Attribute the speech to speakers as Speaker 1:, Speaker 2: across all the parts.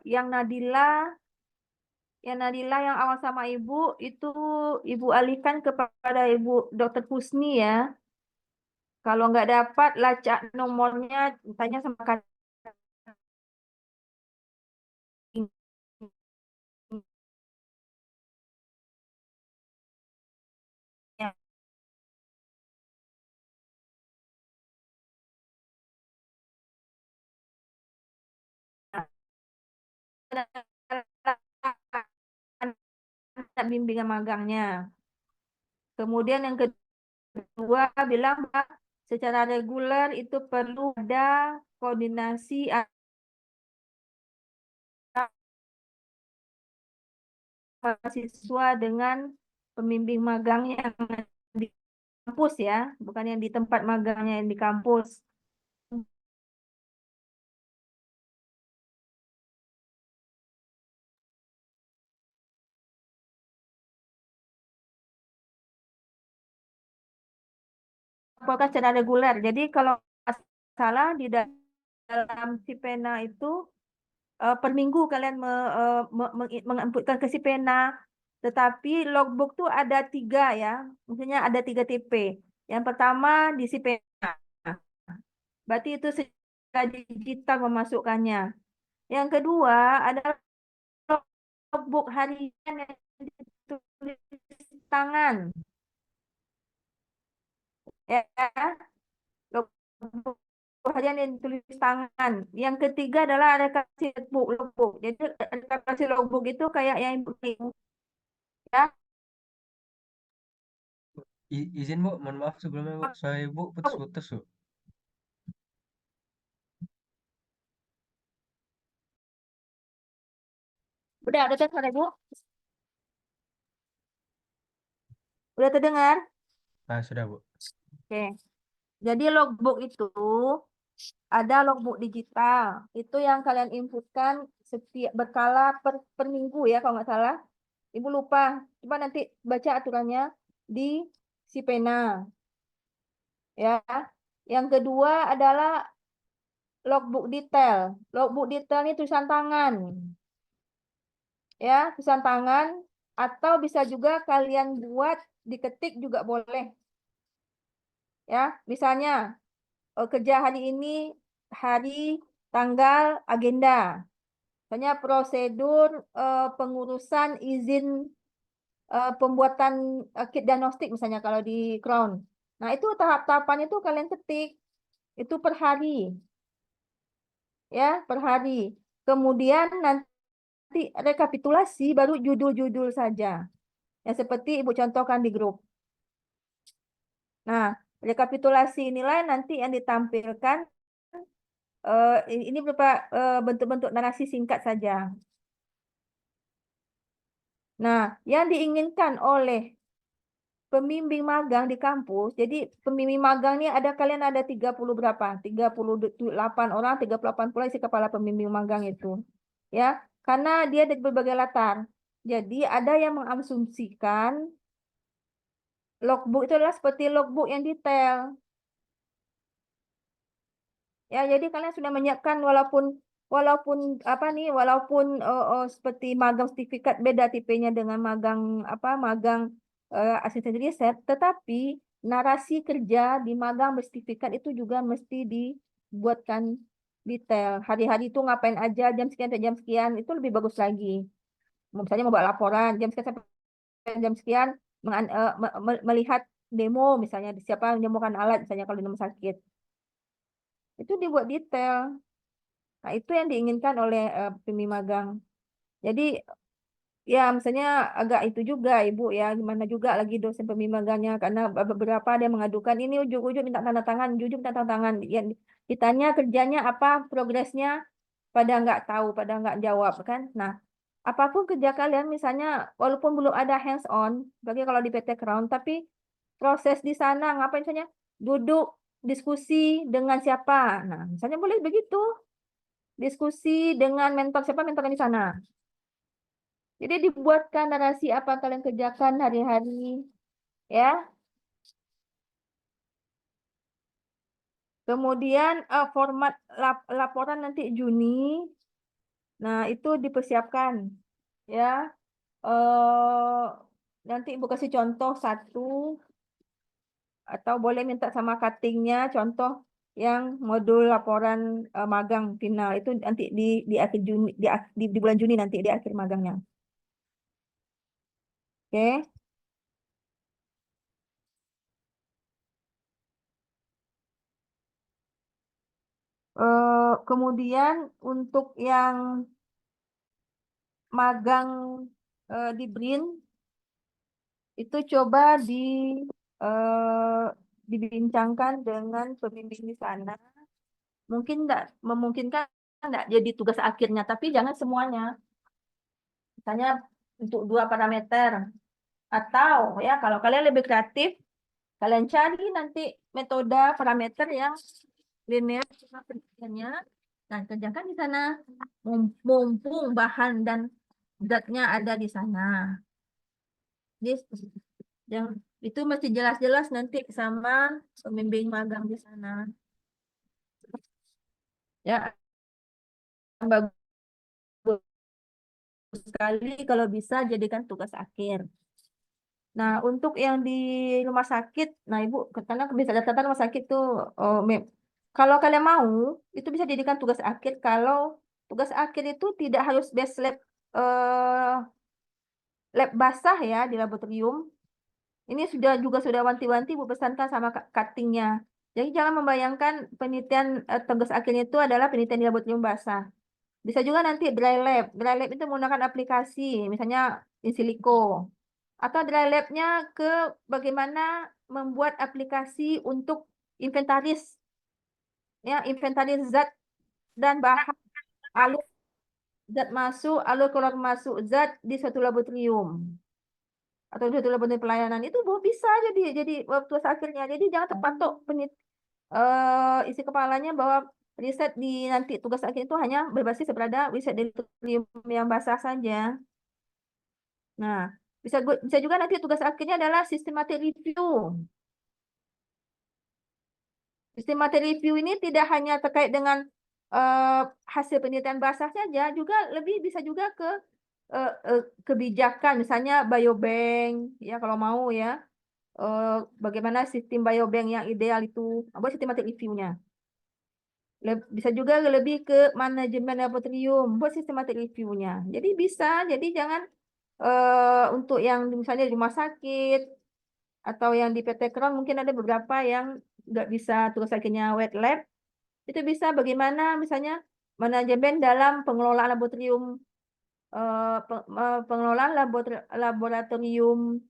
Speaker 1: yang Nadila yang awal sama ibu itu ibu alihkan kepada ibu Dokter Husni ya. Kalau nggak dapat lacak nomornya, tanya sama kakaknya. Bimbingan magangnya. Kemudian yang kedua bilang bahwa secara reguler itu perlu ada koordinasi mahasiswa dengan pembimbing magang yang di kampus ya, bukan yang di tempat magangnya yang di kampus. Apakah secara reguler. Jadi kalau salah di dalam si pena itu per minggu kalian menginputkan ke si pena, tetapi logbook tuh ada 3 ya, maksudnya ada 3 tipe. Yang pertama di si pena, berarti itu secara digital memasukkannya. Yang kedua adalah logbook harian yang ditulis tangan, ya, logbook harian yang ditulis tangan. Yang ketiga adalah rekapitulasi logbook. Jadi rekapitulasi logbook itu kayak yang ibu ya.
Speaker 2: Izin Bu, mohon maaf sebelumnya Bu, saya Ibu putus-putus Bu.
Speaker 1: Udah terdengar ibu? Udah terdengar?
Speaker 2: Ah, sudah Bu.
Speaker 1: Oke. Jadi logbook itu ada logbook digital. Itu yang kalian inputkan setiap berkala per minggu ya kalau nggak salah. Ibu lupa. Coba nanti baca aturannya di si pena. Ya. Yang kedua adalah logbook detail. Logbook detail ini tulisan tangan. Ya, tulisan tangan atau bisa juga kalian buat diketik juga boleh. Ya, misalnya kerja hari ini, hari, tanggal, agenda. Misalnya prosedur pengurusan izin pembuatan kit diagnostik misalnya kalau di Crown. Nah, itu tahap-tahapannya itu kalian ketik. Itu per hari. Ya, per hari. Kemudian nanti rekapitulasi baru judul-judul saja. Ya, seperti Ibu contohkan di grup. Nah, rekapitulasi inilah nanti yang ditampilkan. Ini berupa bentuk-bentuk narasi singkat saja. Nah, yang diinginkan oleh pembimbing magang di kampus, jadi pembimbing magang ini kalian ada 30 berapa? 38 orang, 38 pula isi kepala pembimbing magang itu. Ya, karena dia dari berbagai latar. Jadi ada yang mengasumsikan logbook itu adalah seperti logbook yang detail. Ya, jadi kalian sudah menyiapkan walaupun walaupun apa nih, walaupun seperti magang sertifikat beda tipenya dengan magang magang asisten riset, tetapi narasi kerja di magang bersertifikat itu juga mesti dibuatkan detail. Hari-hari itu ngapain aja, jam sekian sampai jam sekian, itu lebih bagus lagi. Misalnya membuat laporan, jam sekian sampai jam sekian melihat demo misalnya siapa yang menemukan alat misalnya kalau di rumah sakit. Itu dibuat detail. Nah, itu yang diinginkan oleh pembimbing magang. Jadi ya misalnya agak itu juga Ibu ya, gimana juga lagi dosen pembimbing magangnya karena beberapa ada yang mengadukan ini ujung-ujung minta tanda tangan, ujung minta tanda tangan. Yang ditanya kerjanya apa, progresnya pada nggak tahu, pada nggak jawab kan. Nah, apapun kerja kalian misalnya walaupun belum ada hands on, bagi kalau di PT Crown, tapi proses di sana ngapain misalnya duduk diskusi dengan siapa. Nah, misalnya boleh begitu diskusi dengan mentor siapa mentor di sana. Jadi dibuatkan narasi apa yang kalian kerjakan hari-hari, ya. Kemudian format laporan nanti Juni Nah, itu dipersiapkan ya. Eh nanti Ibu kasih contoh satu atau boleh minta sama cuttingnya contoh yang modul laporan magang final itu nanti di akhir Juni di bulan Juni nanti di akhir magangnya. Oke. Kemudian untuk yang magang di BRIN itu coba eh, dibincangkan dengan pembimbing di sana. Mungkin enggak memungkinkan enggak jadi tugas akhirnya, tapi jangan semuanya. Misalnya untuk 2 parameter atau ya kalau kalian lebih kreatif, kalian cari nanti metode parameter yang linear sama penelitiannya dan kerjakan di sana. Mumpung bahan dan zatnya ada di sana. Jadi yang itu mesti jelas-jelas nanti sama pembimbing magang di sana. Ya, bagus sekali kalau bisa jadikan tugas akhir. Nah, untuk yang di rumah sakit, nah Ibu, karena bisa data rumah sakit tuh, kalau kalian mau, itu bisa jadikan tugas akhir. Kalau tugas akhir itu tidak harus base lab basah ya di laboratorium. Ini sudah wanti-wanti Bu pesankan sama cuttingnya. Jadi jangan membayangkan penelitian tugas akhirnya itu adalah penelitian di laboratorium basah. Bisa juga nanti dry lab. Dry lab itu menggunakan aplikasi, misalnya in silico. Atau dry labnya ke bagaimana membuat aplikasi untuk inventaris, ya inventaris zat dan bahan alur zat masuk, alur keluar masuk zat di suatu laboratorium atau di suatu laboratorium pelayanan itu bisa jadi waktu akhirnya. Jadi jangan terpatok isi kepalanya bahwa riset di nanti tugas akhir itu hanya berbasis pada riset di laboratorium yang basah saja. Nah, bisa juga nanti tugas akhirnya adalah systematic review. Systematic review ini tidak hanya terkait dengan hasil penelitian basah saja, juga bisa juga ke kebijakan, misalnya biobank, ya kalau mau ya, bagaimana sistem biobank yang ideal itu, buat systematic review-nya. Bisa juga lebih ke manajemen laboratorium, buat systematic review-nya. Jadi bisa, jadi jangan untuk yang misalnya di rumah sakit atau yang di PT Kron mungkin ada beberapa yang nggak bisa tugas akhirnya wet lab, itu bisa bagaimana misalnya manajemen dalam pengelolaan laboratorium pengelolaan laboratorium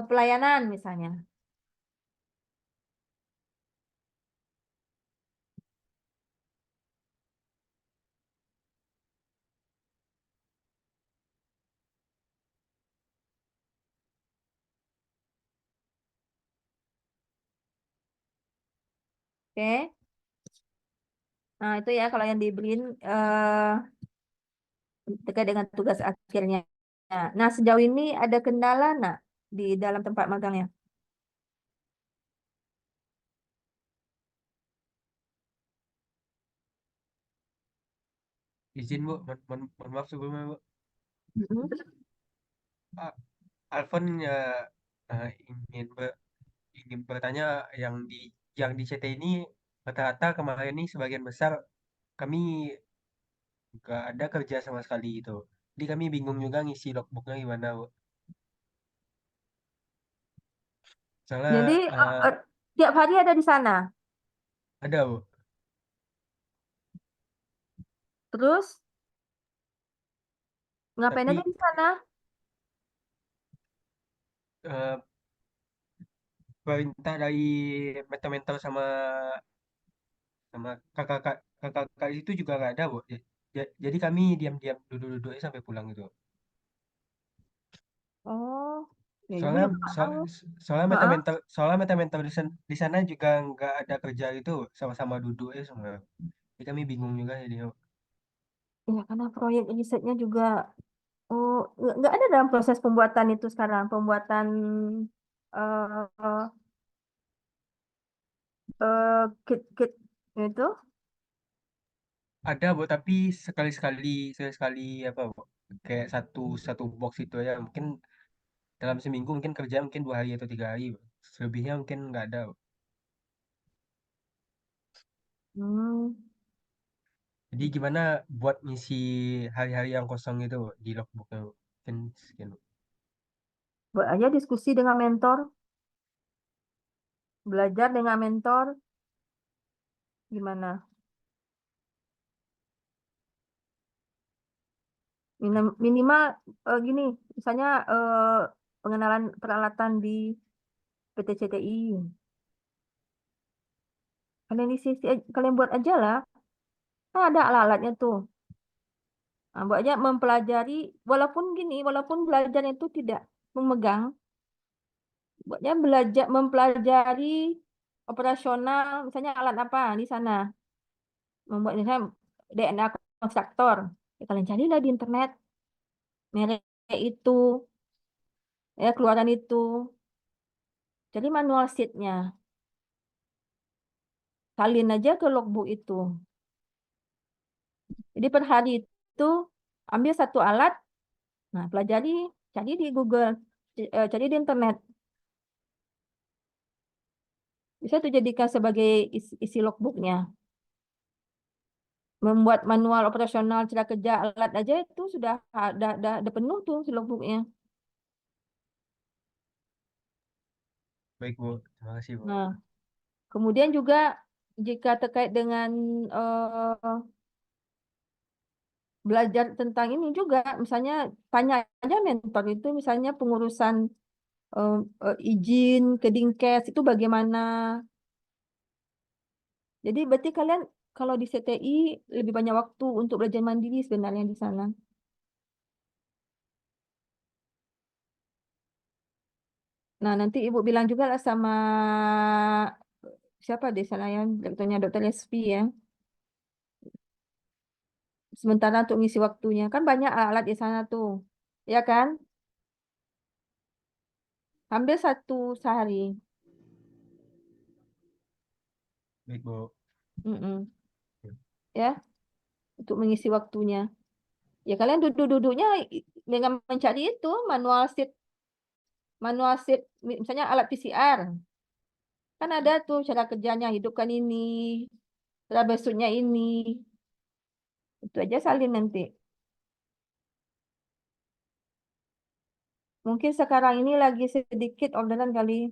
Speaker 1: pelayanan misalnya. Oke. Nah, itu ya kalau yang dibeliin terkait dengan tugas akhirnya. Nah, sejauh ini ada kendala nak di dalam tempat magangnya?
Speaker 2: Izin Bu, mohon maaf sebelumnya Bu.
Speaker 1: Mm-mm.
Speaker 2: Ah, Alfon ya ingin bertanya yang di CT ini rata-rata kemarin ini sebagian besar kami nggak ada kerja sama sekali gitu. Jadi kami bingung juga ngisi logbooknya gimana Bu.
Speaker 1: Jadi
Speaker 2: Soalnya
Speaker 1: tiap hari ada di sana.
Speaker 2: ada Bu,
Speaker 1: Terus ngapain aja
Speaker 2: tapi
Speaker 1: di sana?
Speaker 2: eh, perintah dari mentor sama sama kakak-kakak itu juga nggak ada Bu. Jadi kami diam-diam duduk-duduknya sampai pulang gitu.
Speaker 1: Oh, ya ibu
Speaker 2: Soalnya
Speaker 1: juga nggak tahu. Heeh.
Speaker 2: soalnya meta-mentor di sana juga nggak ada kerja gitu, sama-sama duduk ya semua. Jadi kami bingung juga jadi.
Speaker 1: Ya karena proyek risetnya juga oh nggak ada dalam proses pembuatan itu sekarang pembuatan eh kit-kit itu.
Speaker 2: Ada Bu, tapi sekali-sekali sekali-sekali apa Bu? Kayak satu satu box itu aja. Mungkin dalam seminggu mungkin kerja mungkin 2 hari atau 3 hari. Bu. Selebihnya mungkin nggak ada. Bu.
Speaker 1: Hmm.
Speaker 2: Jadi gimana buat ngisi hari-hari yang kosong itu Bu, di logbooknya Bu? Mungkin sekian. Bu.
Speaker 1: Buat aja diskusi dengan mentor, belajar dengan mentor, gimana? Minimal gini, misalnya pengenalan peralatan di PT CTI. Kalian buat aja lah. Kan ada alat-alatnya tuh. Nah, buat aja mempelajari, walaupun gini, walaupun belajar itu tidak memegang, buatnya belajar mempelajari operasional, misalnya alat apa di sana, membuat misalnya DNA konstruktor. Ya, kalian carilah di internet merek itu, ya keluaran itu, jadi manual sheet-nya, salin aja ke logbook itu. Jadi per hari itu ambil satu alat, nah pelajari, cari di Google, cari di internet. Bisa tuh jadikan sebagai isi logbooknya. Membuat manual operasional cara kerja alat aja itu sudah ada penuh tuh si logbooknya.
Speaker 2: Baik Bu, terima kasih Bu.
Speaker 1: Nah, kemudian juga jika terkait dengan eh, belajar tentang ini juga, misalnya tanya aja mentor itu, misalnya pengurusan eh, izin ke Dinkes itu bagaimana. Jadi berarti kalian kalau di CTI lebih banyak waktu untuk belajar mandiri sebenarnya di sana. Nah, nanti Ibu bilang juga lah sama siapa di sana yang dokternya Dokter Lespi ya. Sementara untuk ngisi waktunya kan banyak alat di sana tuh. Ya kan? Ambil satu sehari.
Speaker 2: Baik Bu.
Speaker 1: Mm-mm. Ya, untuk mengisi waktunya. Ya kalian duduk-duduknya dengan mencari itu manual sheet misalnya alat PCR. Kan ada tuh cara kerjanya, hidupkan ini, cara besoknya ini. Itu aja salin nanti. Mungkin sekarang ini lagi sedikit orderan kali.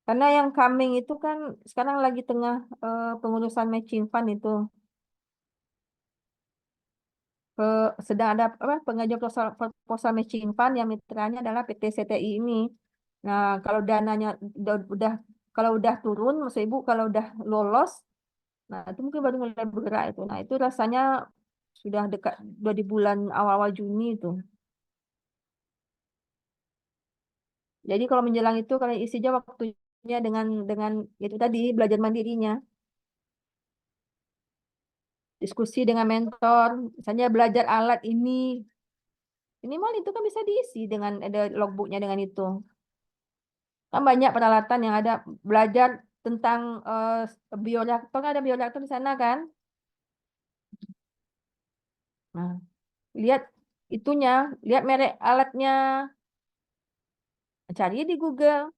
Speaker 1: Karena yang coming itu kan sekarang lagi tengah pengurusan matching fund itu. Sedang ada apa pengajuan proposal matching fund yang mitranya adalah PT CTI ini. Nah, kalau dananya udah kalau udah turun, maksud Ibu kalau udah lolos, nah itu mungkin baru mulai bergerak itu. Nah, itu rasanya sudah dekat udah di bulan awal-awal Juni itu. Jadi kalau menjelang itu kalian isi aja waktunya dengan itu tadi belajar mandirinya, diskusi dengan mentor, misalnya belajar alat ini. Minimal itu kan bisa diisi dengan ada logbooknya dengan itu. Kan banyak peralatan yang ada belajar tentang bioreaktor, kan ada bioreaktor di sana kan. Nah, lihat itunya, lihat merek alatnya, cari di Google.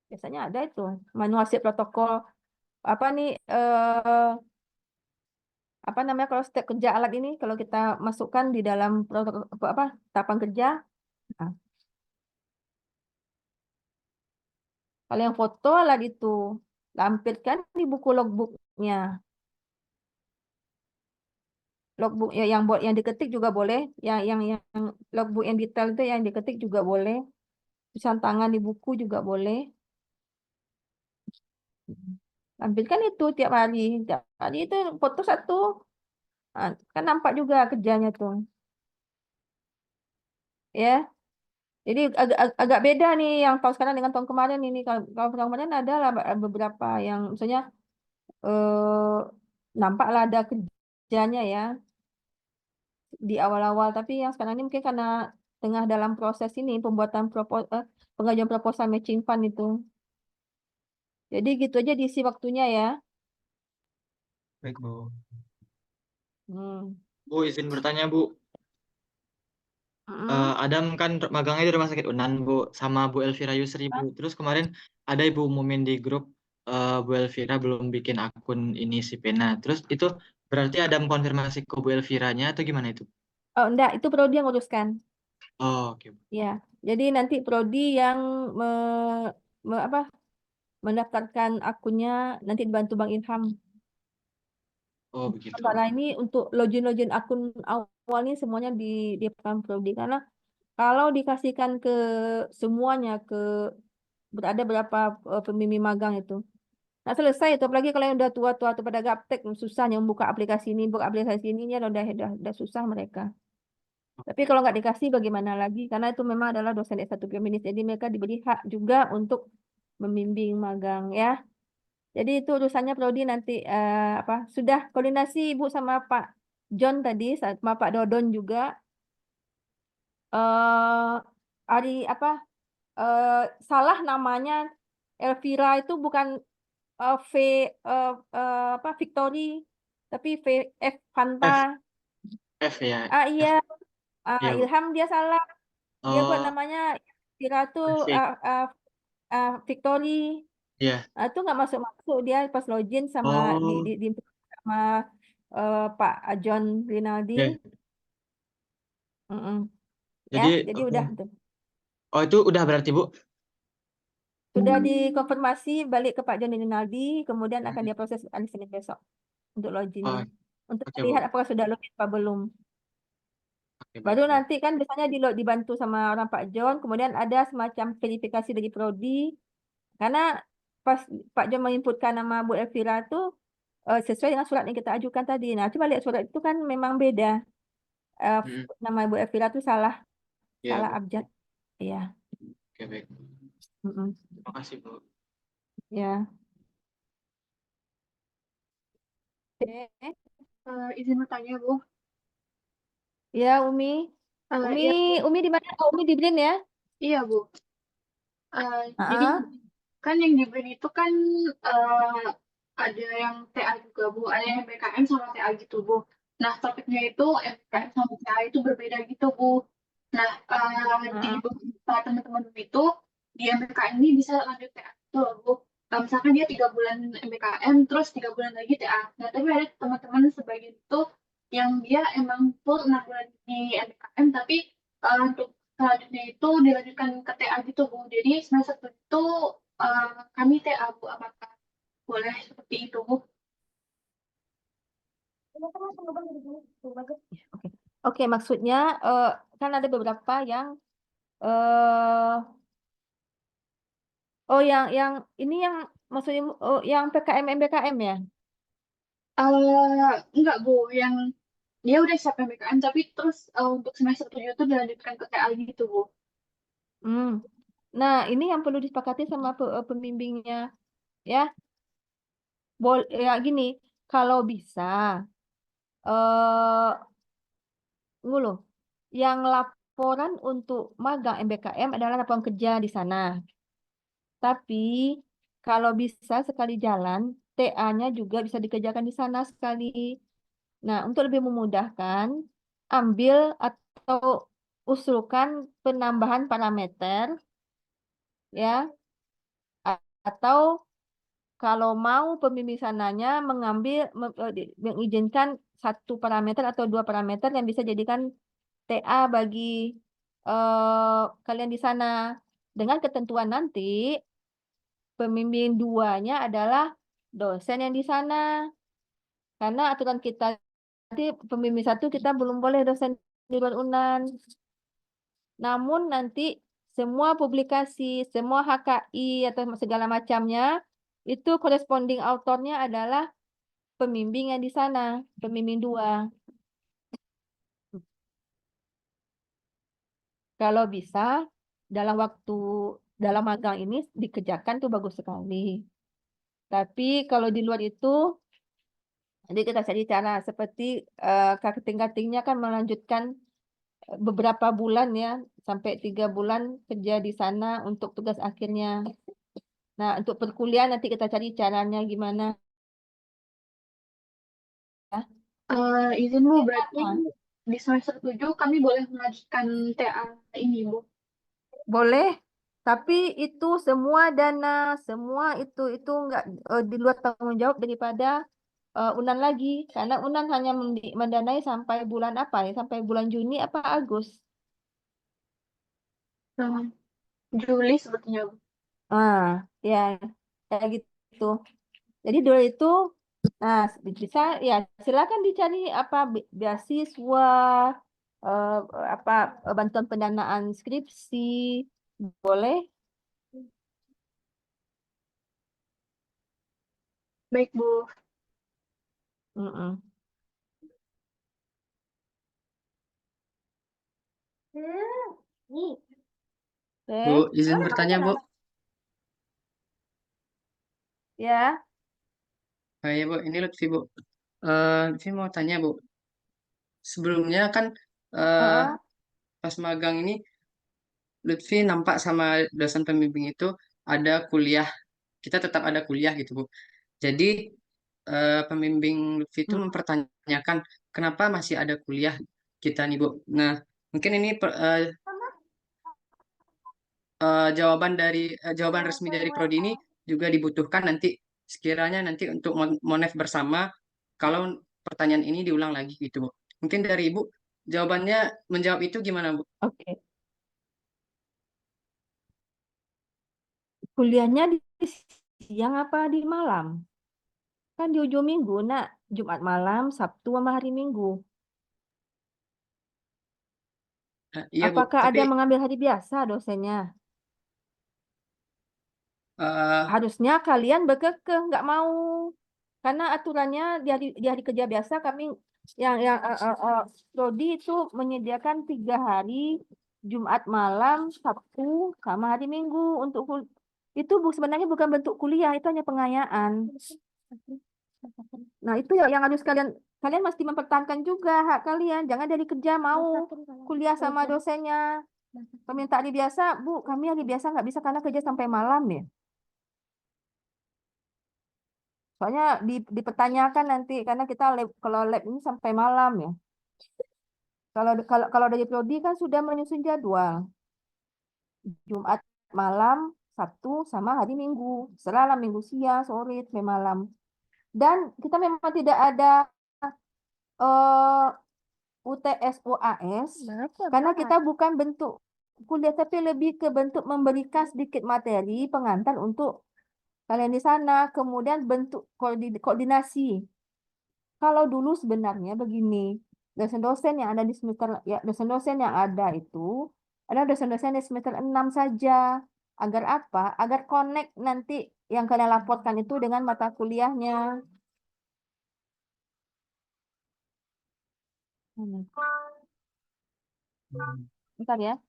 Speaker 1: Biasanya ada itu manual siap protokol apa nih apa namanya kalau setiap kerja alat ini kalau kita masukkan di dalam protokol apa tahapan kerja. Nah, kalau yang foto alat itu lampirkan di buku logbooknya. Logbook ya yang buat yang diketik juga boleh, yang logbook yang detail itu yang diketik juga boleh. Tulisan tangan di buku juga boleh. Tampilkan itu tiap hari. Tiap hari itu foto satu. Ah, kan nampak juga kerjanya tuh. Ya. Jadi agak beda nih yang tahun sekarang dengan tahun kemarin ini. Kalau tahun kemarin ada lah beberapa yang misalnya nampaklah ada kerjanya ya di awal-awal. Tapi yang sekarang ini mungkin karena tengah dalam proses ini pembuatan pengajuan proposal matching fund itu. Jadi gitu aja diisi waktunya ya.
Speaker 2: Baik Bu.
Speaker 1: Hmm.
Speaker 3: Bu, izin bertanya, Bu.
Speaker 1: Mm-mm.
Speaker 3: Adam kan magangnya di Rumah Sakit Unan, Bu, sama Bu Elvira Yusri, Bu. Terus kemarin ada Ibu umumin di grup, Bu Elvira belum bikin akun ini si Pena. Terus itu berarti Adam konfirmasi ke Bu Elviranya atau gimana itu?
Speaker 1: Oh, enggak, itu Prodi yang uruskan.
Speaker 3: Oh, oke, Bu.
Speaker 1: Ya, jadi nanti Prodi yang apa, mendaftarkan akunnya nanti dibantu Bang Ilham.
Speaker 3: Oh, begitu.
Speaker 1: Sementara ini untuk login akun awal ini semuanya di pekan Prodi karena kalau dikasihkan ke semuanya berada berapa pembimbing magang itu. Nah, selesai itu apalagi kalau yang udah tua-tua atau pada gaptek susahnya membuka aplikasi ini, buka aplikasi ini ya udah susah mereka. Tapi kalau nggak dikasih bagaimana lagi? Karena itu memang adalah dosen S1 Feminis. Jadi mereka diberi hak juga untuk membimbing magang ya. Jadi itu urusannya Prodi nanti apa sudah koordinasi Ibu sama Pak John tadi sama Pak Dodon juga eh hari apa eh, salah namanya Elvira itu bukan V apa Victory tapi F Fanta.
Speaker 3: F ya.
Speaker 1: Ah iya,
Speaker 3: Iya, Bu.
Speaker 1: Ilham dia salah. Dia buat
Speaker 3: Oh,
Speaker 1: namanya Elvira tuh
Speaker 3: sih.
Speaker 1: Victory.
Speaker 3: Iya.
Speaker 1: Itu nggak masuk dia pas login sama
Speaker 3: Oh,
Speaker 1: di sama Pak John Rinaldi.
Speaker 3: ya.
Speaker 1: Mm-mm. Ya,
Speaker 3: Jadi,
Speaker 1: jadi udah tuh.
Speaker 3: oh itu udah berarti, Bu.
Speaker 1: Sudah dikonfirmasi balik ke Pak John Rinaldi, kemudian akan
Speaker 3: Hmm.
Speaker 1: dia proses hari Senin besok untuk loginnya.
Speaker 3: Oh,
Speaker 1: Untuk
Speaker 3: oke,
Speaker 1: melihat
Speaker 3: Bu.
Speaker 1: apakah sudah login apa belum.
Speaker 3: Oke,
Speaker 1: Baru
Speaker 3: baik, Bu.
Speaker 1: nanti kan biasanya dibantu sama orang Pak John, kemudian ada semacam verifikasi dari Prodi, karena pas Pak John menginputkan nama Bu Elvira itu sesuai dengan surat yang kita ajukan tadi. Nah, coba lihat surat itu kan memang beda. Eh,
Speaker 3: Hmm.
Speaker 1: Nama Bu Elvira itu salah
Speaker 3: Iya,
Speaker 1: salah
Speaker 3: Bu.
Speaker 1: abjad. Iya.
Speaker 3: Oke, baik.
Speaker 1: Mm-mm.
Speaker 3: Terima kasih, Bu.
Speaker 1: Ya. Oke.
Speaker 4: Izin bertanya, Bu.
Speaker 1: Ya, Umi. Umi,
Speaker 4: Iya, Bu.
Speaker 1: Umi di mana? Oh, Umi di Brin ya?
Speaker 4: Iya, Bu. Jadi
Speaker 1: Ah,
Speaker 4: kan yang di BRIN itu kan eh, ada yang TA juga, Bu. Ada yang MBKM sama TA gitu, Bu. Nah, topiknya itu MBKM sama TA itu berbeda gitu, Bu. Nah, di
Speaker 1: ah.
Speaker 4: beberapa teman-teman itu di MBKM ini bisa lanjut TA gitu loh, Bu. Misalkan dia 3 bulan MBKM, terus 3 bulan lagi TA. Nah, tapi ada teman-teman sebagian itu yang dia emang full 6 bulan di MBKM, tapi untuk selanjutnya itu dilanjutkan ke TA gitu, Bu. Jadi semester itu kami TA, Bu. Apakah boleh seperti itu, Bu?
Speaker 1: Oke, Oke, maksudnya kan ada beberapa yang eh yang ini yang maksudnya yang PKM MBKM ya?
Speaker 4: Enggak, Bu. Yang dia udah siap MBKM, tapi terus untuk semester 7 itu dilanjutkan ke TA gitu, Bu.
Speaker 1: Hmm. Nah, ini yang perlu disepakati sama pembimbingnya ya. Ya gini, kalau bisa eh loh, yang laporan untuk magang MBKM adalah laporan kerja di sana. Tapi kalau bisa sekali jalan, TA-nya juga bisa dikerjakan di sana sekali. Nah, untuk lebih memudahkan, ambil atau usulkan penambahan parameter ya, atau kalau mau pembimbing sananya mengizinkan satu parameter atau dua parameter yang bisa jadikan TA bagi kalian di sana dengan ketentuan nanti pembimbing duanya adalah dosen yang di sana karena aturan kita nanti pembimbing satu kita belum boleh dosen di luar UNAN. Namun nanti semua publikasi, semua HKI atau segala macamnya itu corresponding autornya adalah pembimbing yang di sana, pembimbing dua. Kalau bisa dalam magang ini dikerjakan tuh bagus sekali. Tapi kalau di luar itu nanti kita cari cara seperti kating-katingnya kan melanjutkan beberapa bulan ya sampai 3 bulan kerja di sana untuk tugas akhirnya. Nah, untuk perkuliahan nanti kita cari caranya gimana ya.
Speaker 4: Izin Bu, berarti
Speaker 1: Ah,
Speaker 4: di semester 7 kami boleh melanjutkan TA ini Bu.
Speaker 1: boleh, tapi itu semua dana, semua itu nggak di luar tanggung jawab daripada Unan lagi, karena Unan hanya mendanai sampai bulan apa ya? Sampai bulan Juni apa Agustus.
Speaker 4: Hmm, Juli sebetulnya Bu.
Speaker 1: Ah, ya, kayak gitu. Jadi dulu itu, nah bisa ya silakan dicari apa beasiswa, eh, apa bantuan pendanaan skripsi, boleh.
Speaker 4: Baik Bu.
Speaker 1: Mm-mm.
Speaker 3: Bu,
Speaker 1: Oke,
Speaker 3: izin bertanya, Bu.
Speaker 1: ya.
Speaker 3: Ya, Bu, ini Lutfi, Bu. Lutfi mau tanya, Bu. Sebelumnya kan eh,
Speaker 1: Heeh.
Speaker 3: pas magang ini, Lutfi nampak sama dosen pembimbing itu ada kuliah. Kita tetap ada kuliah gitu, Bu. Jadi, pembimbing Lutfi itu
Speaker 1: Mm.
Speaker 3: mempertanyakan kenapa masih ada kuliah kita nih, Bu. Nah, mungkin ini jawaban resmi dari prodi ini juga dibutuhkan nanti sekiranya nanti untuk monef bersama kalau pertanyaan ini diulang lagi gitu, Bu. Mungkin dari Ibu jawabannya menjawab itu gimana, Bu?
Speaker 1: Oke. Kuliahnya di siang apa di malam? Kan di ujung minggu, nak. Jumat malam, Sabtu sama hari Minggu.
Speaker 3: Iya, Bu.
Speaker 1: Apakah
Speaker 3: Tapi
Speaker 1: ada mengambil hari biasa dosennya?
Speaker 3: eh,
Speaker 1: Harusnya kalian berkekeh nggak mau, karena aturannya di hari kerja biasa kami yang prodi itu menyediakan 3 hari, Jumat malam, Sabtu sama hari Minggu untuk itu sebenarnya bukan bentuk kuliah, itu hanya pengayaan. Nah itu yang harus kalian kalian mesti mempertahankan juga hak kalian, jangan dari kerja mau kuliah sama dosennya. Peminta hari biasa, Bu, kami hari biasa nggak bisa karena kerja sampai malam ya. Soalnya dipertanyakan nanti karena kita lab, kalau lab ini sampai malam ya. Kalau dari prodi kan sudah menyusun jadwal Jumat malam, Sabtu sama hari Minggu. Selalu Minggu siang, sore, sampai malam. Dan kita memang tidak ada UTS UAS karena kita bukan bentuk kuliah tapi lebih ke bentuk memberikan sedikit materi pengantar untuk kalian di sana, kemudian bentuk koordinasi. Kalau dulu sebenarnya begini, dosen-dosen yang ada di semester ya dosen-dosen yang ada itu adalah dosen-dosen di semester 6 saja. Agar apa? Agar connect nanti yang kalian laporkan itu dengan mata kuliahnya. Hmm. Bentar ya.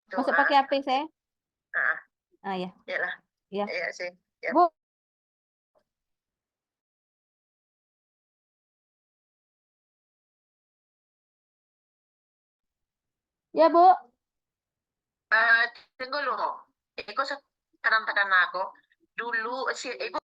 Speaker 1: Masuk pakai HP saya? Ah ya. Ya. Bu, ya Bu.
Speaker 5: Tunggu dulu. Iko sekarang tekan aku. Dulu si ibu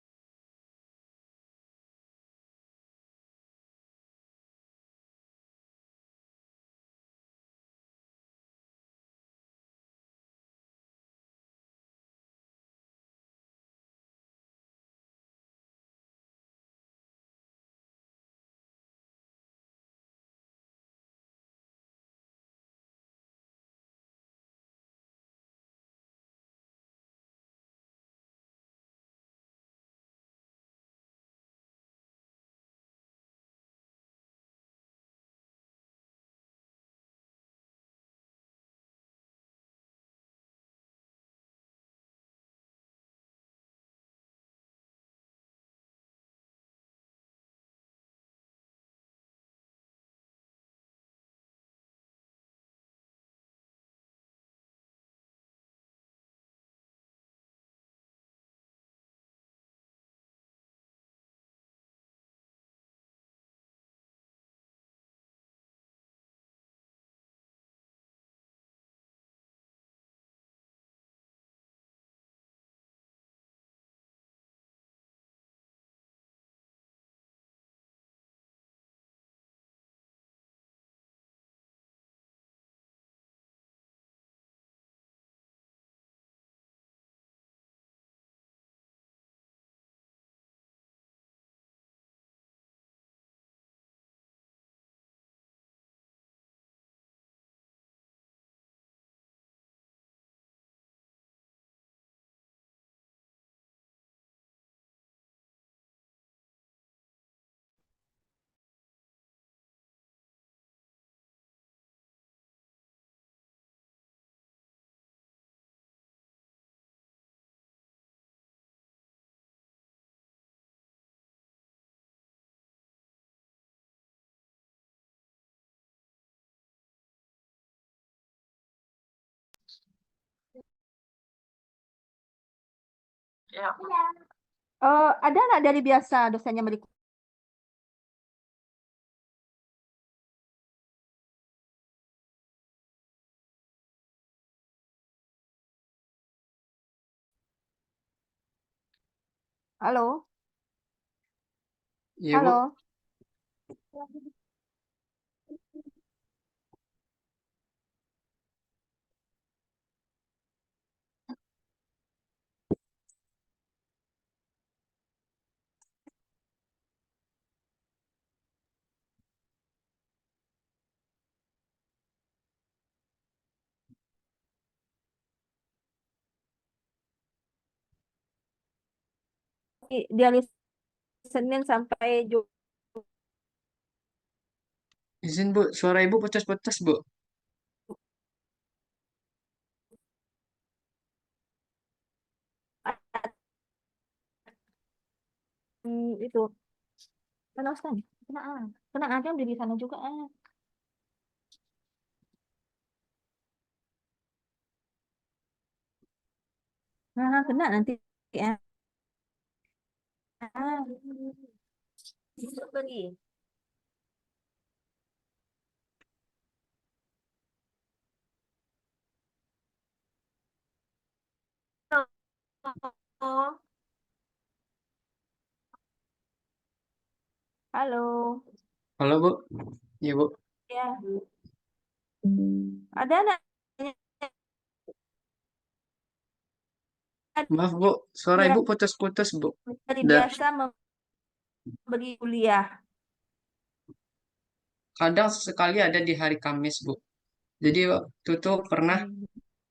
Speaker 5: Ya.
Speaker 1: Ada nggak dari biasa dosennya berikut? Halo,
Speaker 3: Iya, Bu.
Speaker 1: halo. Dari Senin sampai Jumat.
Speaker 3: Izin, Bu. Suara Ibu putus-putus, Bu.
Speaker 1: Itu kena kan? Kena aja di sana juga. Nah, kena nanti ya. Ah, beri. Oh, halo.
Speaker 3: Halo, Bu. Iya, Bu.
Speaker 1: Ya, ada nanya
Speaker 3: Maaf, Bu. Suara
Speaker 1: ya
Speaker 3: Ibu putus-putus, Bu.
Speaker 1: dari
Speaker 3: Dan
Speaker 1: biasa memberi kuliah.
Speaker 3: kadang sekali ada di hari Kamis, Bu. Jadi waktu itu pernah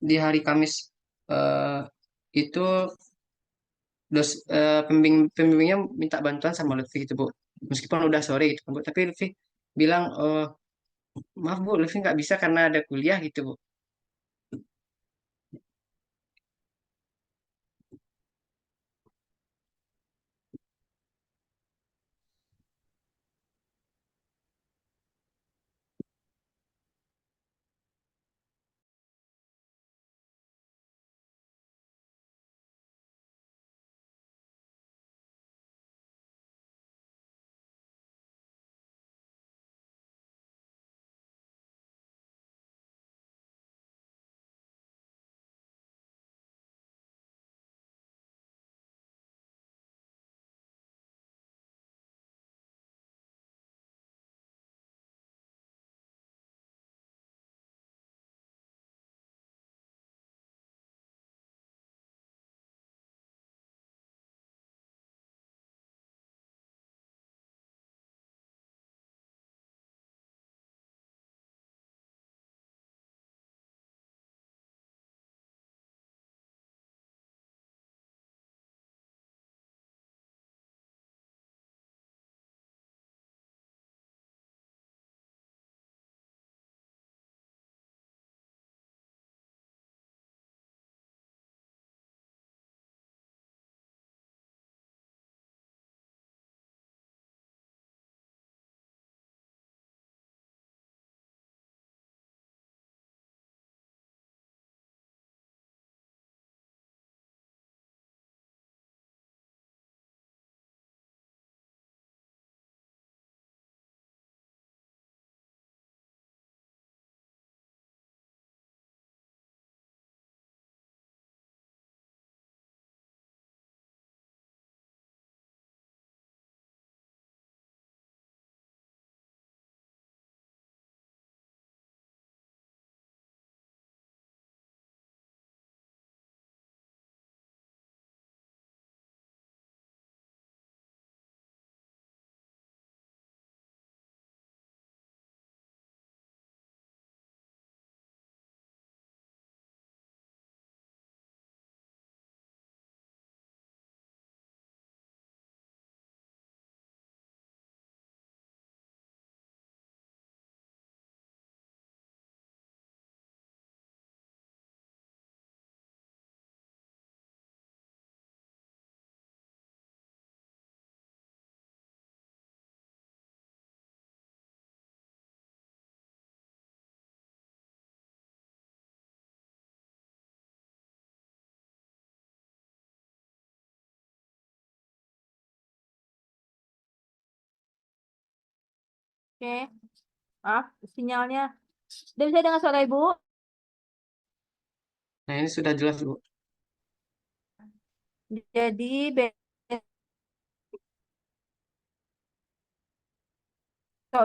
Speaker 3: di hari Kamis eh, itu pembimbingnya minta bantuan sama Lutfi gitu, Bu. Meskipun udah sore gitu, Bu. Tapi Lutfi bilang, maaf, Bu, Lutfi nggak bisa karena ada kuliah gitu, Bu.
Speaker 1: Oke, maaf sinyalnya. Udah bisa dengar suara Ibu?
Speaker 3: Nah, ini sudah jelas, Bu.
Speaker 1: Jadi besok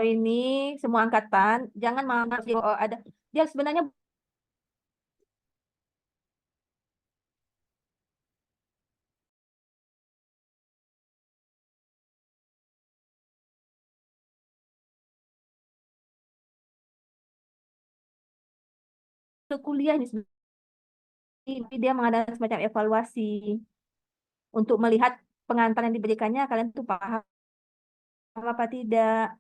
Speaker 1: ini semua angkatan jangan menganggap ada dia sebenarnya kuliah ini sebenarnya dia mengadakan semacam evaluasi untuk melihat pengantar yang diberikannya kalian tuh paham apa tidak.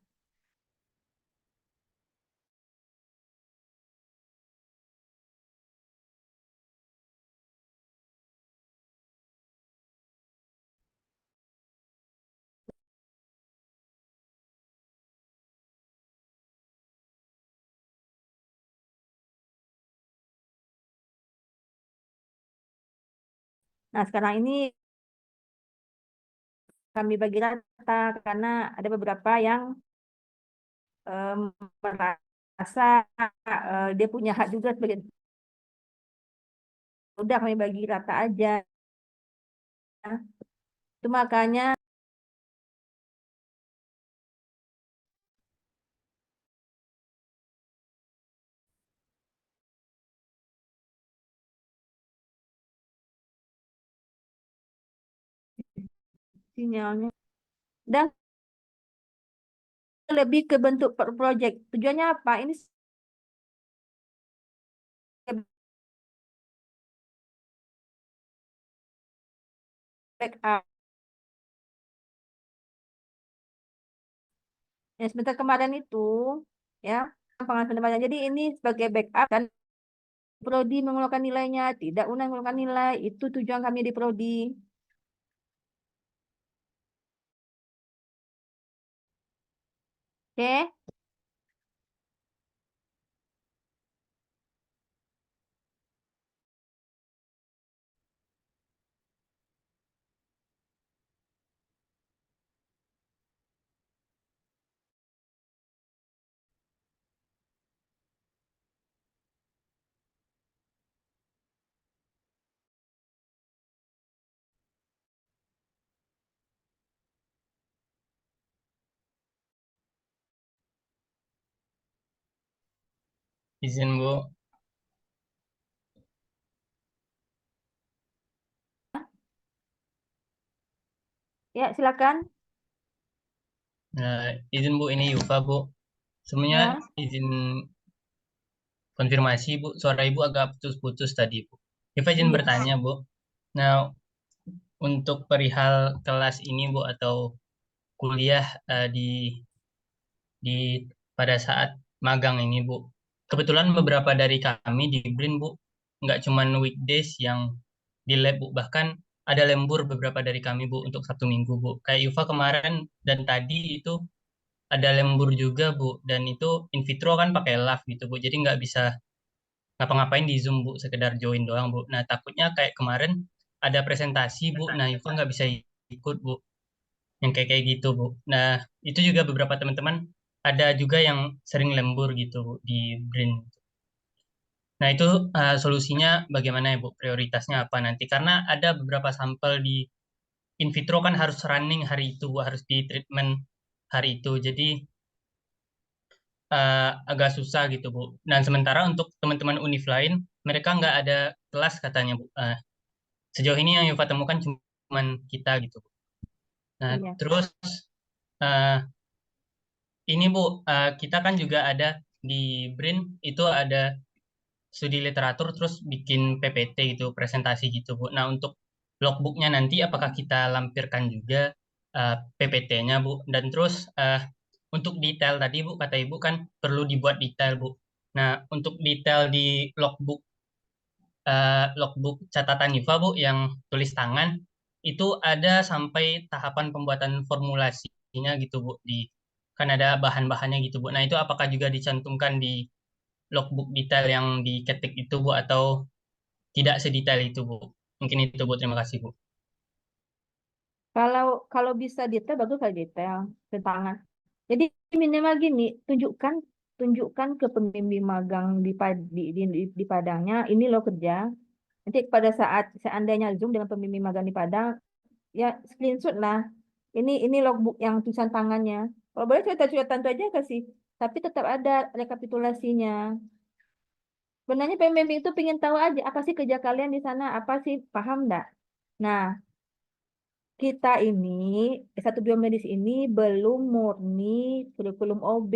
Speaker 1: Nah, sekarang ini kami bagi rata karena ada beberapa yang merasa dia punya hak juga sebagai udah kami bagi rata aja. Itu makanya sinyalnya dan lebih ke bentuk project. Tujuannya apa? Ini backup. Yang sebentar kemarin itu ya pengawasan pendapatan. Jadi ini sebagai backup dan prodi mengeluarkan nilainya, tidak UNAN mengeluarkan nilai. Itu tujuan kami di prodi. Oke.
Speaker 6: Izin Bu,
Speaker 1: Ya, silakan.
Speaker 6: izin Bu, ini Yufa Bu. Sebenarnya
Speaker 1: Ya.
Speaker 6: izin konfirmasi Bu, suara Ibu agak putus-putus tadi Bu. Yufa izin
Speaker 1: Iya.
Speaker 6: bertanya Bu. Nah, untuk perihal kelas ini Bu atau kuliah di pada saat magang ini Bu. Kebetulan beberapa dari kami di BRIN Bu, nggak cuma weekdays yang di lab Bu, bahkan ada lembur beberapa dari kami Bu untuk Sabtu Minggu Bu. Kayak Yufa kemarin dan tadi itu ada lembur juga Bu, dan itu in vitro kan pakai live gitu Bu, jadi nggak bisa ngapa-ngapain di Zoom Bu, sekedar join doang Bu. Nah takutnya kayak kemarin ada presentasi Bu, nah Yufa nggak bisa ikut Bu, yang kayak kayak gitu Bu. Nah itu juga beberapa teman-teman ada juga yang sering lembur gitu Bu di BRIN. Nah itu solusinya bagaimana ya Bu, prioritasnya apa nanti, karena ada beberapa sampel di in vitro kan harus running hari itu Bu, harus di treatment hari itu, jadi agak susah gitu Bu. Dan sementara untuk teman-teman univ lain, mereka nggak ada kelas katanya Bu. Sejauh ini yang Yufa temukan cuma kita gitu Bu. Nah
Speaker 1: Iya.
Speaker 6: terus eh, ini Bu, kita kan juga ada di BRIN itu ada studi literatur terus bikin PPT gitu, presentasi gitu Bu. Nah untuk logbooknya nanti apakah kita lampirkan juga PPT-nya Bu? Dan terus untuk detail tadi Bu, kata Ibu kan perlu dibuat detail Bu. Nah untuk detail di logbook catatan Yufa Bu yang tulis tangan itu ada sampai tahapan pembuatan formulasinya gitu Bu, di kan ada bahan-bahannya gitu Bu. Nah itu apakah juga dicantumkan di logbook detail yang diketik itu Bu, atau tidak sedetail itu Bu? Mungkin itu Bu, terima kasih Bu.
Speaker 1: Kalau bisa detail bagus kalau detail tantangan. Jadi minimal gini, tunjukkan ke pembimbing magang di Padangnya, ini loh kerja. Nanti pada saat seandainya Zoom dengan pembimbing magang di Padang, ya screenshot lah. Ini logbook yang tulisan tangannya. Kalau boleh cerita-cerita aja kasih, tapi tetap ada rekapitulasinya. Sebenarnya pembimbing itu pengen tahu aja apa sih kerja kalian di sana, apa sih, paham enggak? Nah, kita ini S1 biomedis ini belum murni kurikulum OB.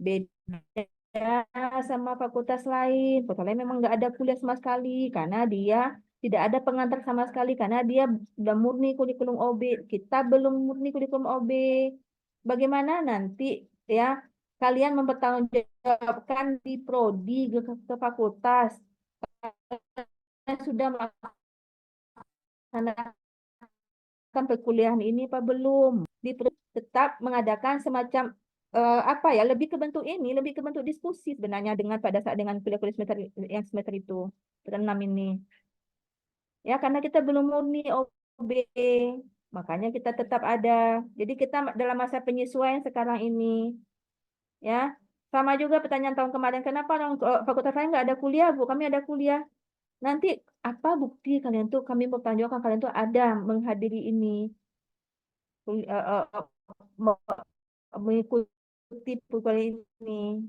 Speaker 1: Beda sama fakultas lain. Fakultas lain memang nggak ada kuliah sama sekali karena dia tidak ada pengantar sama sekali karena dia udah murni kurikulum OB. Kita belum murni kurikulum OB. Bagaimana nanti ya kalian mempertanggungjawabkan di prodi ke fakultas yang sudah melaksanakan perkuliahan ini apa belum? Tetap mengadakan semacam apa ya, lebih ke bentuk ini, lebih ke bentuk diskusi sebenarnya dengan pada saat dengan kuliah-kuliah semester yang semester itu, semester 6 ini. Ya, karena kita belum murni OB, makanya kita tetap ada. Jadi kita dalam masa penyesuaian sekarang ini, ya. Sama juga pertanyaan tahun kemarin, kenapa orang fakultas lain nggak ada kuliah, Bu? Kami ada kuliah. Nanti apa bukti kalian tuh, kami mempertanggungjawabkan kalian tuh ada menghadiri ini, mengikuti perkuliahan ini.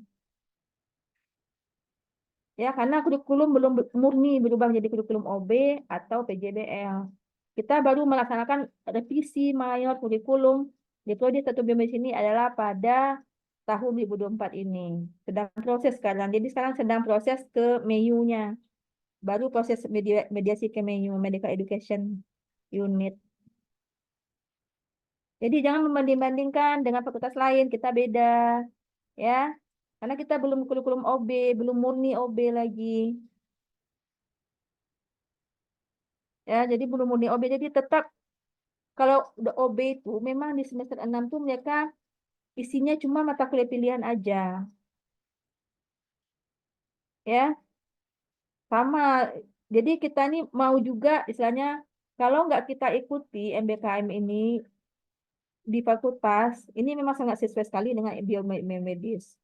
Speaker 1: Ya, karena kurikulum belum murni berubah jadi kurikulum OB atau PJBL. Kita baru melaksanakan revisi mayor kurikulum di prodi satu biomedis ini adalah pada tahun 2024 ini. Sedang proses sekarang. Jadi sekarang sedang proses ke MEU-nya. Baru proses mediasi ke MEU, Medical Education Unit. Jadi jangan membanding-bandingkan dengan fakultas lain, kita beda. Ya, karena kita belum kurikulum OB, belum murni OB lagi. Ya, jadi belum murni OB. Jadi tetap kalau udah OB itu memang di semester 6 tuh mereka isinya cuma mata kuliah pilihan aja. Ya, sama. Jadi kita nih mau juga istilahnya kalau nggak kita ikuti MBKM ini di fakultas, ini memang sangat sesuai sekali dengan biomedis.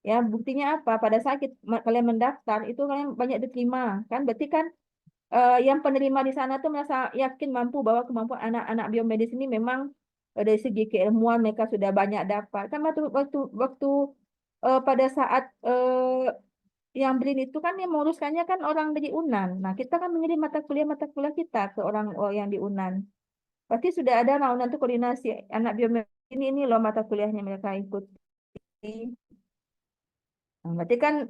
Speaker 1: Ya, buktinya apa? Pada saat kalian mendaftar itu kalian banyak diterima, kan? Berarti kan yang penerima di sana tuh merasa yakin mampu bahwa kemampuan anak-anak biomedis ini memang dari segi keilmuan mereka sudah banyak dapat. Kan waktu pada saat yang BRIN itu kan yang menguruskannya kan orang dari UNAN. Nah, kita kan mengirim mata kuliah kita ke orang yang di UNAN. Pasti sudah ada lah UNAN tuh koordinasi anak biomedis ini loh mata kuliahnya mereka ikuti. Nah, berarti kan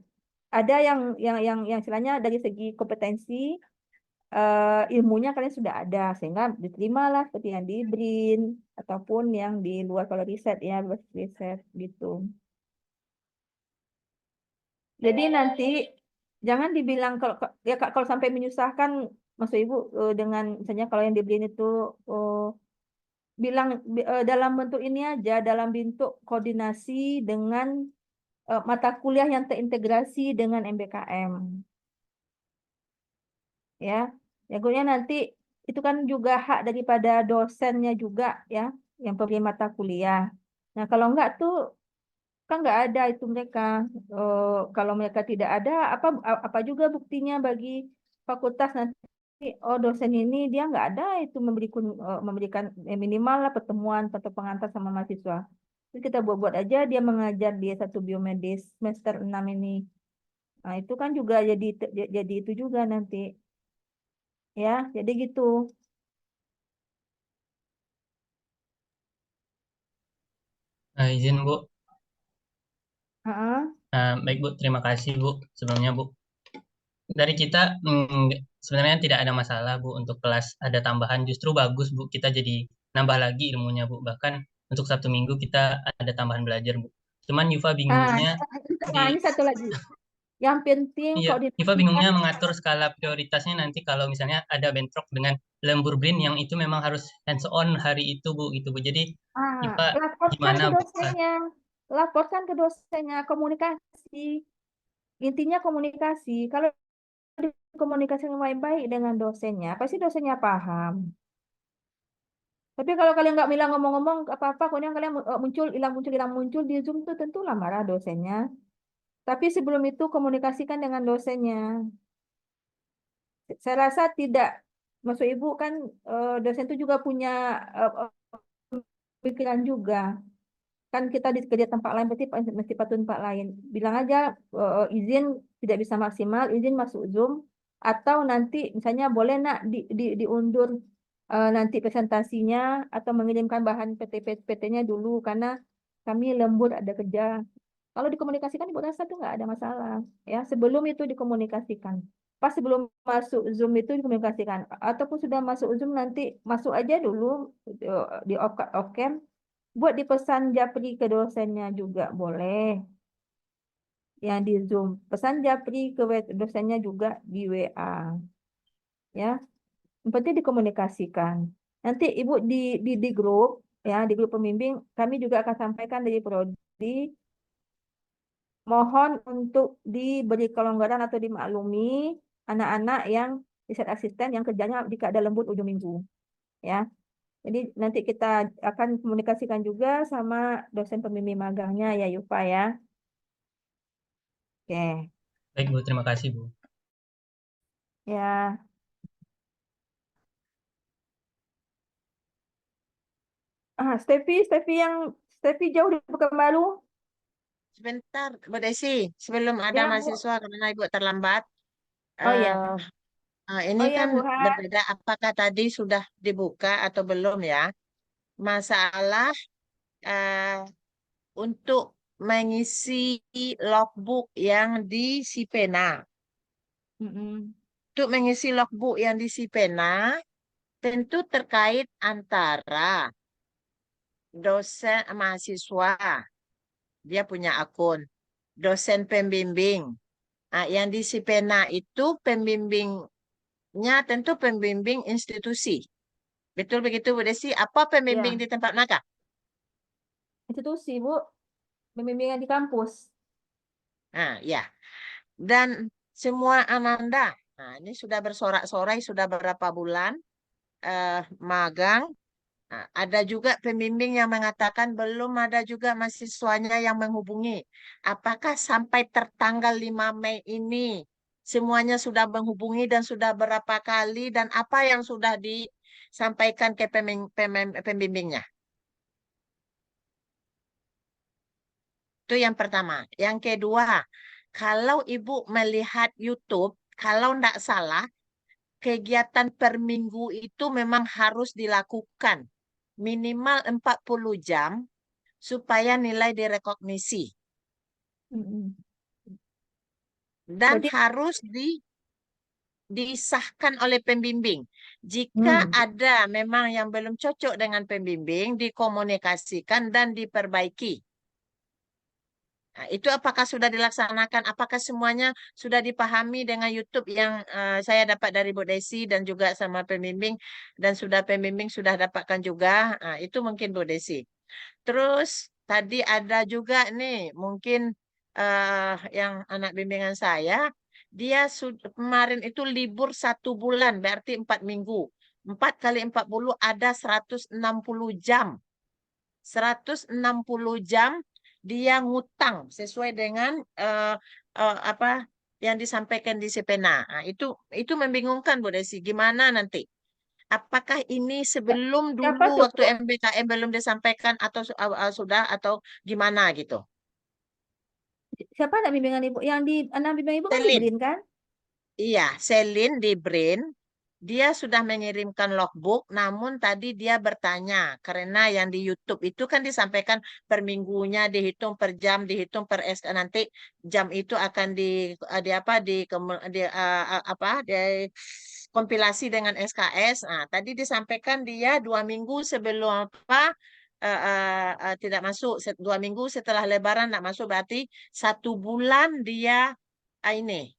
Speaker 1: ada yang istilahnya dari segi kompetensi ilmunya kalian sudah ada sehingga diterimalah seperti yang di BRIN ataupun yang di luar kalau riset ya riset gitu. Jadi nanti jangan dibilang ya Kak, kalau sampai menyusahkan maksud Ibu dengan misalnya kalau yang di BRIN itu bilang dalam bentuk ini aja dalam bentuk koordinasi dengan mata kuliah yang terintegrasi dengan MBKM. Ya, ya gurunya nanti itu kan juga hak daripada dosennya juga ya, yang pemberi mata kuliah. Nah kalau enggak tuh kan nggak ada itu mereka. Kalau mereka tidak ada, apa juga buktinya bagi fakultas nanti? Oh dosen ini dia nggak ada itu memberikan minimal lah pertemuan atau pengantar sama mahasiswa. Terus kita buat-buat aja dia mengajar di satu biomedis semester 6 ini. Nah itu kan juga jadi itu juga nanti. Ya, jadi gitu.
Speaker 6: Izin Bu.
Speaker 1: Heeh.
Speaker 6: Baik Bu, terima kasih Bu sebelumnya Bu. Dari kita sebenarnya tidak ada masalah Bu untuk kelas ada tambahan, justru bagus Bu kita jadi nambah lagi ilmunya Bu. Bahkan untuk Sabtu Minggu kita ada tambahan belajar Bu. Cuman Yufa bingungnya
Speaker 1: Ini satu lagi. Yang penting
Speaker 6: Yufa bingungnya mengatur skala prioritasnya nanti kalau misalnya ada bentrok dengan lembur BRIN yang itu memang harus hands on hari itu Bu gitu Bu. Jadi Yufa gimana Bu?
Speaker 1: Laporkan ke dosennya, komunikasi. Intinya komunikasi. Kalau komunikasi yang baik-baik dengan dosennya, pasti dosennya paham. Tapi kalau kalian nggak bilang ngomong-ngomong apa-apa, kemudian kalian hilang muncul di Zoom tuh tentulah marah dosennya. Tapi sebelum itu komunikasikan dengan dosennya. Saya rasa tidak, maksud Ibu kan dosen itu juga punya pikiran juga. Kan kita di kerja tempat lain berarti mesti patuh tempat lain. Bilang aja izin tidak bisa maksimal, izin masuk Zoom atau nanti misalnya boleh nak diundur nanti presentasinya atau mengirimkan bahan PT-nya dulu karena kami lembur ada kerja. Kalau dikomunikasikan Ibu rasa tuh nggak ada masalah ya. Sebelum itu dikomunikasikan. Pas sebelum masuk Zoom itu dikomunikasikan ataupun sudah masuk Zoom nanti masuk aja dulu di off cam buat dipesan japri ke dosennya juga boleh. Yang di Zoom. Pesan japri ke dosennya juga di WA. Ya, yang penting dikomunikasikan. Nanti Ibu di grup, ya, di grup pembimbing, kami juga akan sampaikan dari Prodi, mohon untuk diberi kelonggaran atau dimaklumi anak-anak yang riset asisten yang kerjanya di keadaan lembur ujung minggu. Ya, jadi nanti kita akan komunikasikan juga sama dosen pembimbing magangnya ya Yufa ya. Oke,
Speaker 6: Baik Bu, terima kasih Bu.
Speaker 1: ya. Steffi jauh di Pekanbaru.
Speaker 5: Sebentar, Bu Desi, sebelum ada
Speaker 1: Ya, Bu.
Speaker 5: mahasiswa karena Ibu terlambat.
Speaker 1: Oh ya.
Speaker 5: Ini
Speaker 1: Oh ya,
Speaker 5: kan
Speaker 1: Bu Han.
Speaker 5: berbeda apakah tadi sudah dibuka atau belum ya. Masalah eh, untuk mengisi logbook yang di Sipena.
Speaker 1: Mm-mm.
Speaker 5: Untuk mengisi logbook yang di Sipena, tentu terkait antara dosen mahasiswa, dia punya akun, dosen pembimbing. Nah, yang di Sipena itu pembimbingnya tentu pembimbing institusi. Betul begitu, Bu Desi? Apa pembimbing
Speaker 1: Ya,
Speaker 5: di tempat magang?
Speaker 1: institusi, Bu. Pembimbingan di kampus.
Speaker 5: Nah, ya. Dan semua Ananda, nah ini sudah bersorak-sorai, sudah berapa bulan magang. Nah, ada juga pembimbing yang mengatakan belum ada juga mahasiswanya yang menghubungi. Apakah sampai tertanggal 5 Mei ini semuanya sudah menghubungi dan sudah berapa kali dan apa yang sudah disampaikan ke pembimbingnya? Itu yang pertama. Yang kedua, kalau Ibu melihat YouTube, kalau tidak salah, kegiatan per minggu itu memang harus dilakukan minimal 40 jam supaya nilai direkognisi.
Speaker 1: Mm-mm.
Speaker 5: Dan
Speaker 1: Berarti,
Speaker 5: harus disahkan oleh pembimbing. Jika ada memang yang belum cocok dengan pembimbing, dikomunikasikan dan diperbaiki. Nah, itu apakah sudah dilaksanakan? Apakah semuanya sudah dipahami dengan YouTube yang saya dapat dari Bu Desi dan juga sama pembimbing dan sudah pembimbing sudah dapatkan juga? Nah, itu mungkin Bu Desi. Terus tadi ada juga nih mungkin yang anak bimbingan saya, dia kemarin itu libur 1 bulan, berarti 4 minggu. 4 kali 40 ada 160 jam. 160 jam dia ngutang sesuai dengan apa yang disampaikan di Sipena. Nah, itu membingungkan Bu Desi. Gimana nanti? Apakah ini sebelum
Speaker 1: siapa
Speaker 5: dulu
Speaker 1: tuh,
Speaker 5: waktu
Speaker 1: Bu?
Speaker 5: MBKM belum disampaikan atau sudah atau gimana gitu?
Speaker 1: Siapa anak bimbingan Ibu? Yang di anak bimbingan Ibu kan di
Speaker 5: Selin,
Speaker 1: BRIN kan?
Speaker 5: iya, Selin di BRIN, dia sudah mengirimkan logbook, namun tadi dia bertanya karena yang di YouTube itu kan disampaikan per minggunya dihitung per jam, dihitung per SK nanti jam itu akan di apa apa di kompilasi dengan SKS. Nah, tadi disampaikan dia 2 minggu sebelum apa tidak masuk 2 minggu setelah Lebaran tidak masuk berarti 1 bulan dia ini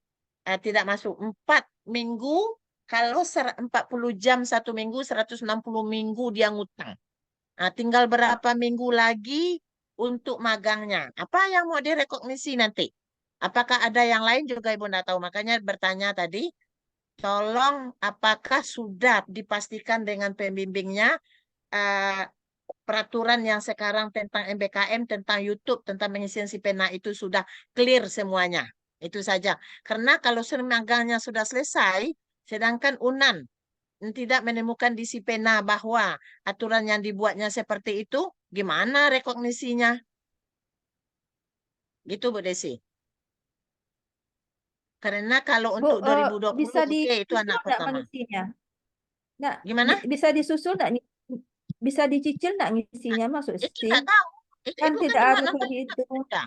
Speaker 5: tidak masuk 4 minggu kalau 40 jam 1 minggu 160 minggu dia ngutang. Nah, tinggal berapa minggu lagi untuk magangnya. Apa yang mau direkognisi nanti? Apakah ada yang lain juga Ibu tidak tahu. Makanya bertanya tadi, tolong apakah sudah dipastikan dengan pembimbingnya peraturan yang sekarang tentang MBKM, tentang YouTube, tentang pengisian si pena itu sudah clear semuanya. Itu saja. Karena kalau magangnya sudah selesai, sedangkan UNAN tidak menemukan di si pena bahwa aturan yang dibuatnya seperti itu, gimana rekognisinya? Gitu Bu Desi. Karena kalau
Speaker 1: Bu,
Speaker 5: untuk 2020,
Speaker 1: bisa
Speaker 5: oke, itu
Speaker 1: disusul
Speaker 5: anak
Speaker 1: nggak
Speaker 5: pertama.
Speaker 1: mengisinya? Nggak,
Speaker 5: Gimana?
Speaker 1: bisa disusul nggak? Bisa dicicil nggak ngisinya maksud
Speaker 5: Itu nggak
Speaker 1: SIM?
Speaker 5: tahu. Itu
Speaker 1: Kan
Speaker 5: Ibu kan
Speaker 1: tidak
Speaker 5: cuma
Speaker 1: harus
Speaker 5: nonton
Speaker 1: hari
Speaker 5: YouTube
Speaker 1: itu.
Speaker 5: saja.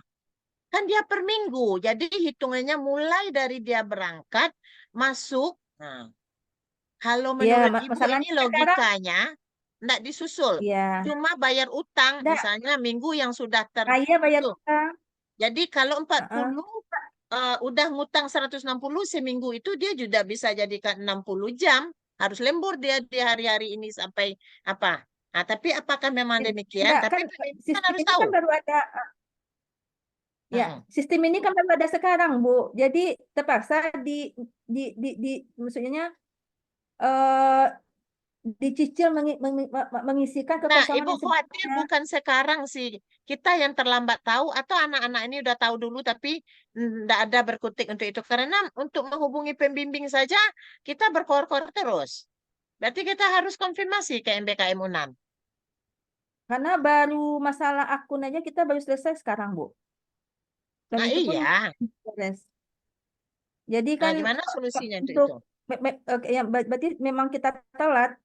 Speaker 5: Kan dia per minggu. Jadi hitungannya mulai dari dia berangkat, masuk. Nah, kalau
Speaker 1: Ya,
Speaker 5: menurut Ibu
Speaker 1: masalahnya
Speaker 5: ini
Speaker 1: sekarang,
Speaker 5: logikanya enggak disusul.
Speaker 1: ya,
Speaker 5: Cuma bayar utang,
Speaker 1: enggak,
Speaker 5: misalnya minggu yang sudah
Speaker 1: kaya bayar
Speaker 5: tertutup.
Speaker 1: utang.
Speaker 5: Jadi kalau 40
Speaker 1: Heeh.
Speaker 5: udah ngutang 160 seminggu itu dia juga bisa jadikan 60 jam. Harus lembur dia di hari-hari ini sampai apa. Nah, tapi apakah memang demikian?
Speaker 1: Enggak,
Speaker 5: Tapi
Speaker 1: kan
Speaker 5: pemimpin kan
Speaker 1: sistem
Speaker 5: harus
Speaker 1: ini
Speaker 5: tahu.
Speaker 1: kan baru ada. Ya,
Speaker 5: Mm-mm.
Speaker 1: sistem ini kan baru ada sekarang, Bu. Jadi terpaksa di maksudnya eh dicicil mengisikan
Speaker 5: Nah,
Speaker 1: kekosongan
Speaker 5: Ibu
Speaker 1: yang
Speaker 5: khawatir
Speaker 1: sebelumnya.
Speaker 5: bukan sekarang sih kita yang terlambat tahu atau anak-anak ini udah tahu dulu tapi tidak ada berkutik untuk itu. Karena untuk menghubungi pembimbing saja kita berkor-kor terus. Berarti kita harus konfirmasi ke MBKM UNAN.
Speaker 1: Karena baru masalah akun aja kita baru selesai sekarang, Bu. Dan
Speaker 5: Nah,
Speaker 1: itu pun
Speaker 5: iya.
Speaker 1: beres. Jadi
Speaker 5: Nah,
Speaker 1: kan
Speaker 5: gimana solusinya untuk
Speaker 1: untuk
Speaker 5: itu?
Speaker 1: ya, berarti memang kita telat.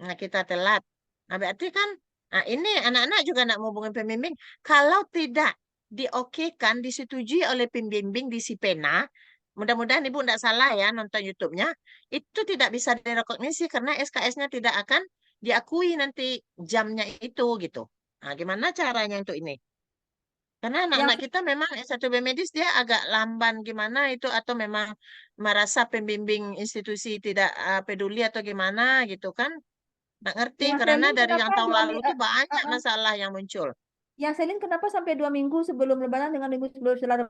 Speaker 5: Nah, kita telat. Nah, berarti kan ini anak-anak juga nak menghubungi pembimbing. Kalau tidak diokekan, disetujui oleh pembimbing di si pena, mudah-mudahan Ibu tidak salah ya nonton YouTube-nya, itu tidak bisa direkognisi karena SKS-nya tidak akan diakui nanti jamnya itu gitu. Nah, gimana caranya untuk ini? Karena anak-anak
Speaker 1: Yang
Speaker 5: kita memang S1B medis dia agak lamban gimana itu atau memang merasa pembimbing institusi tidak peduli atau gimana gitu kan? Nggak ngerti
Speaker 1: yang
Speaker 5: karena
Speaker 1: selling
Speaker 5: dari yang
Speaker 1: kenapa
Speaker 5: tahun lalu tuh banyak
Speaker 1: uh,
Speaker 5: masalah yang muncul.
Speaker 1: yang selling kenapa sampai 2 minggu sebelum Lebaran dengan minggu sebelum setelah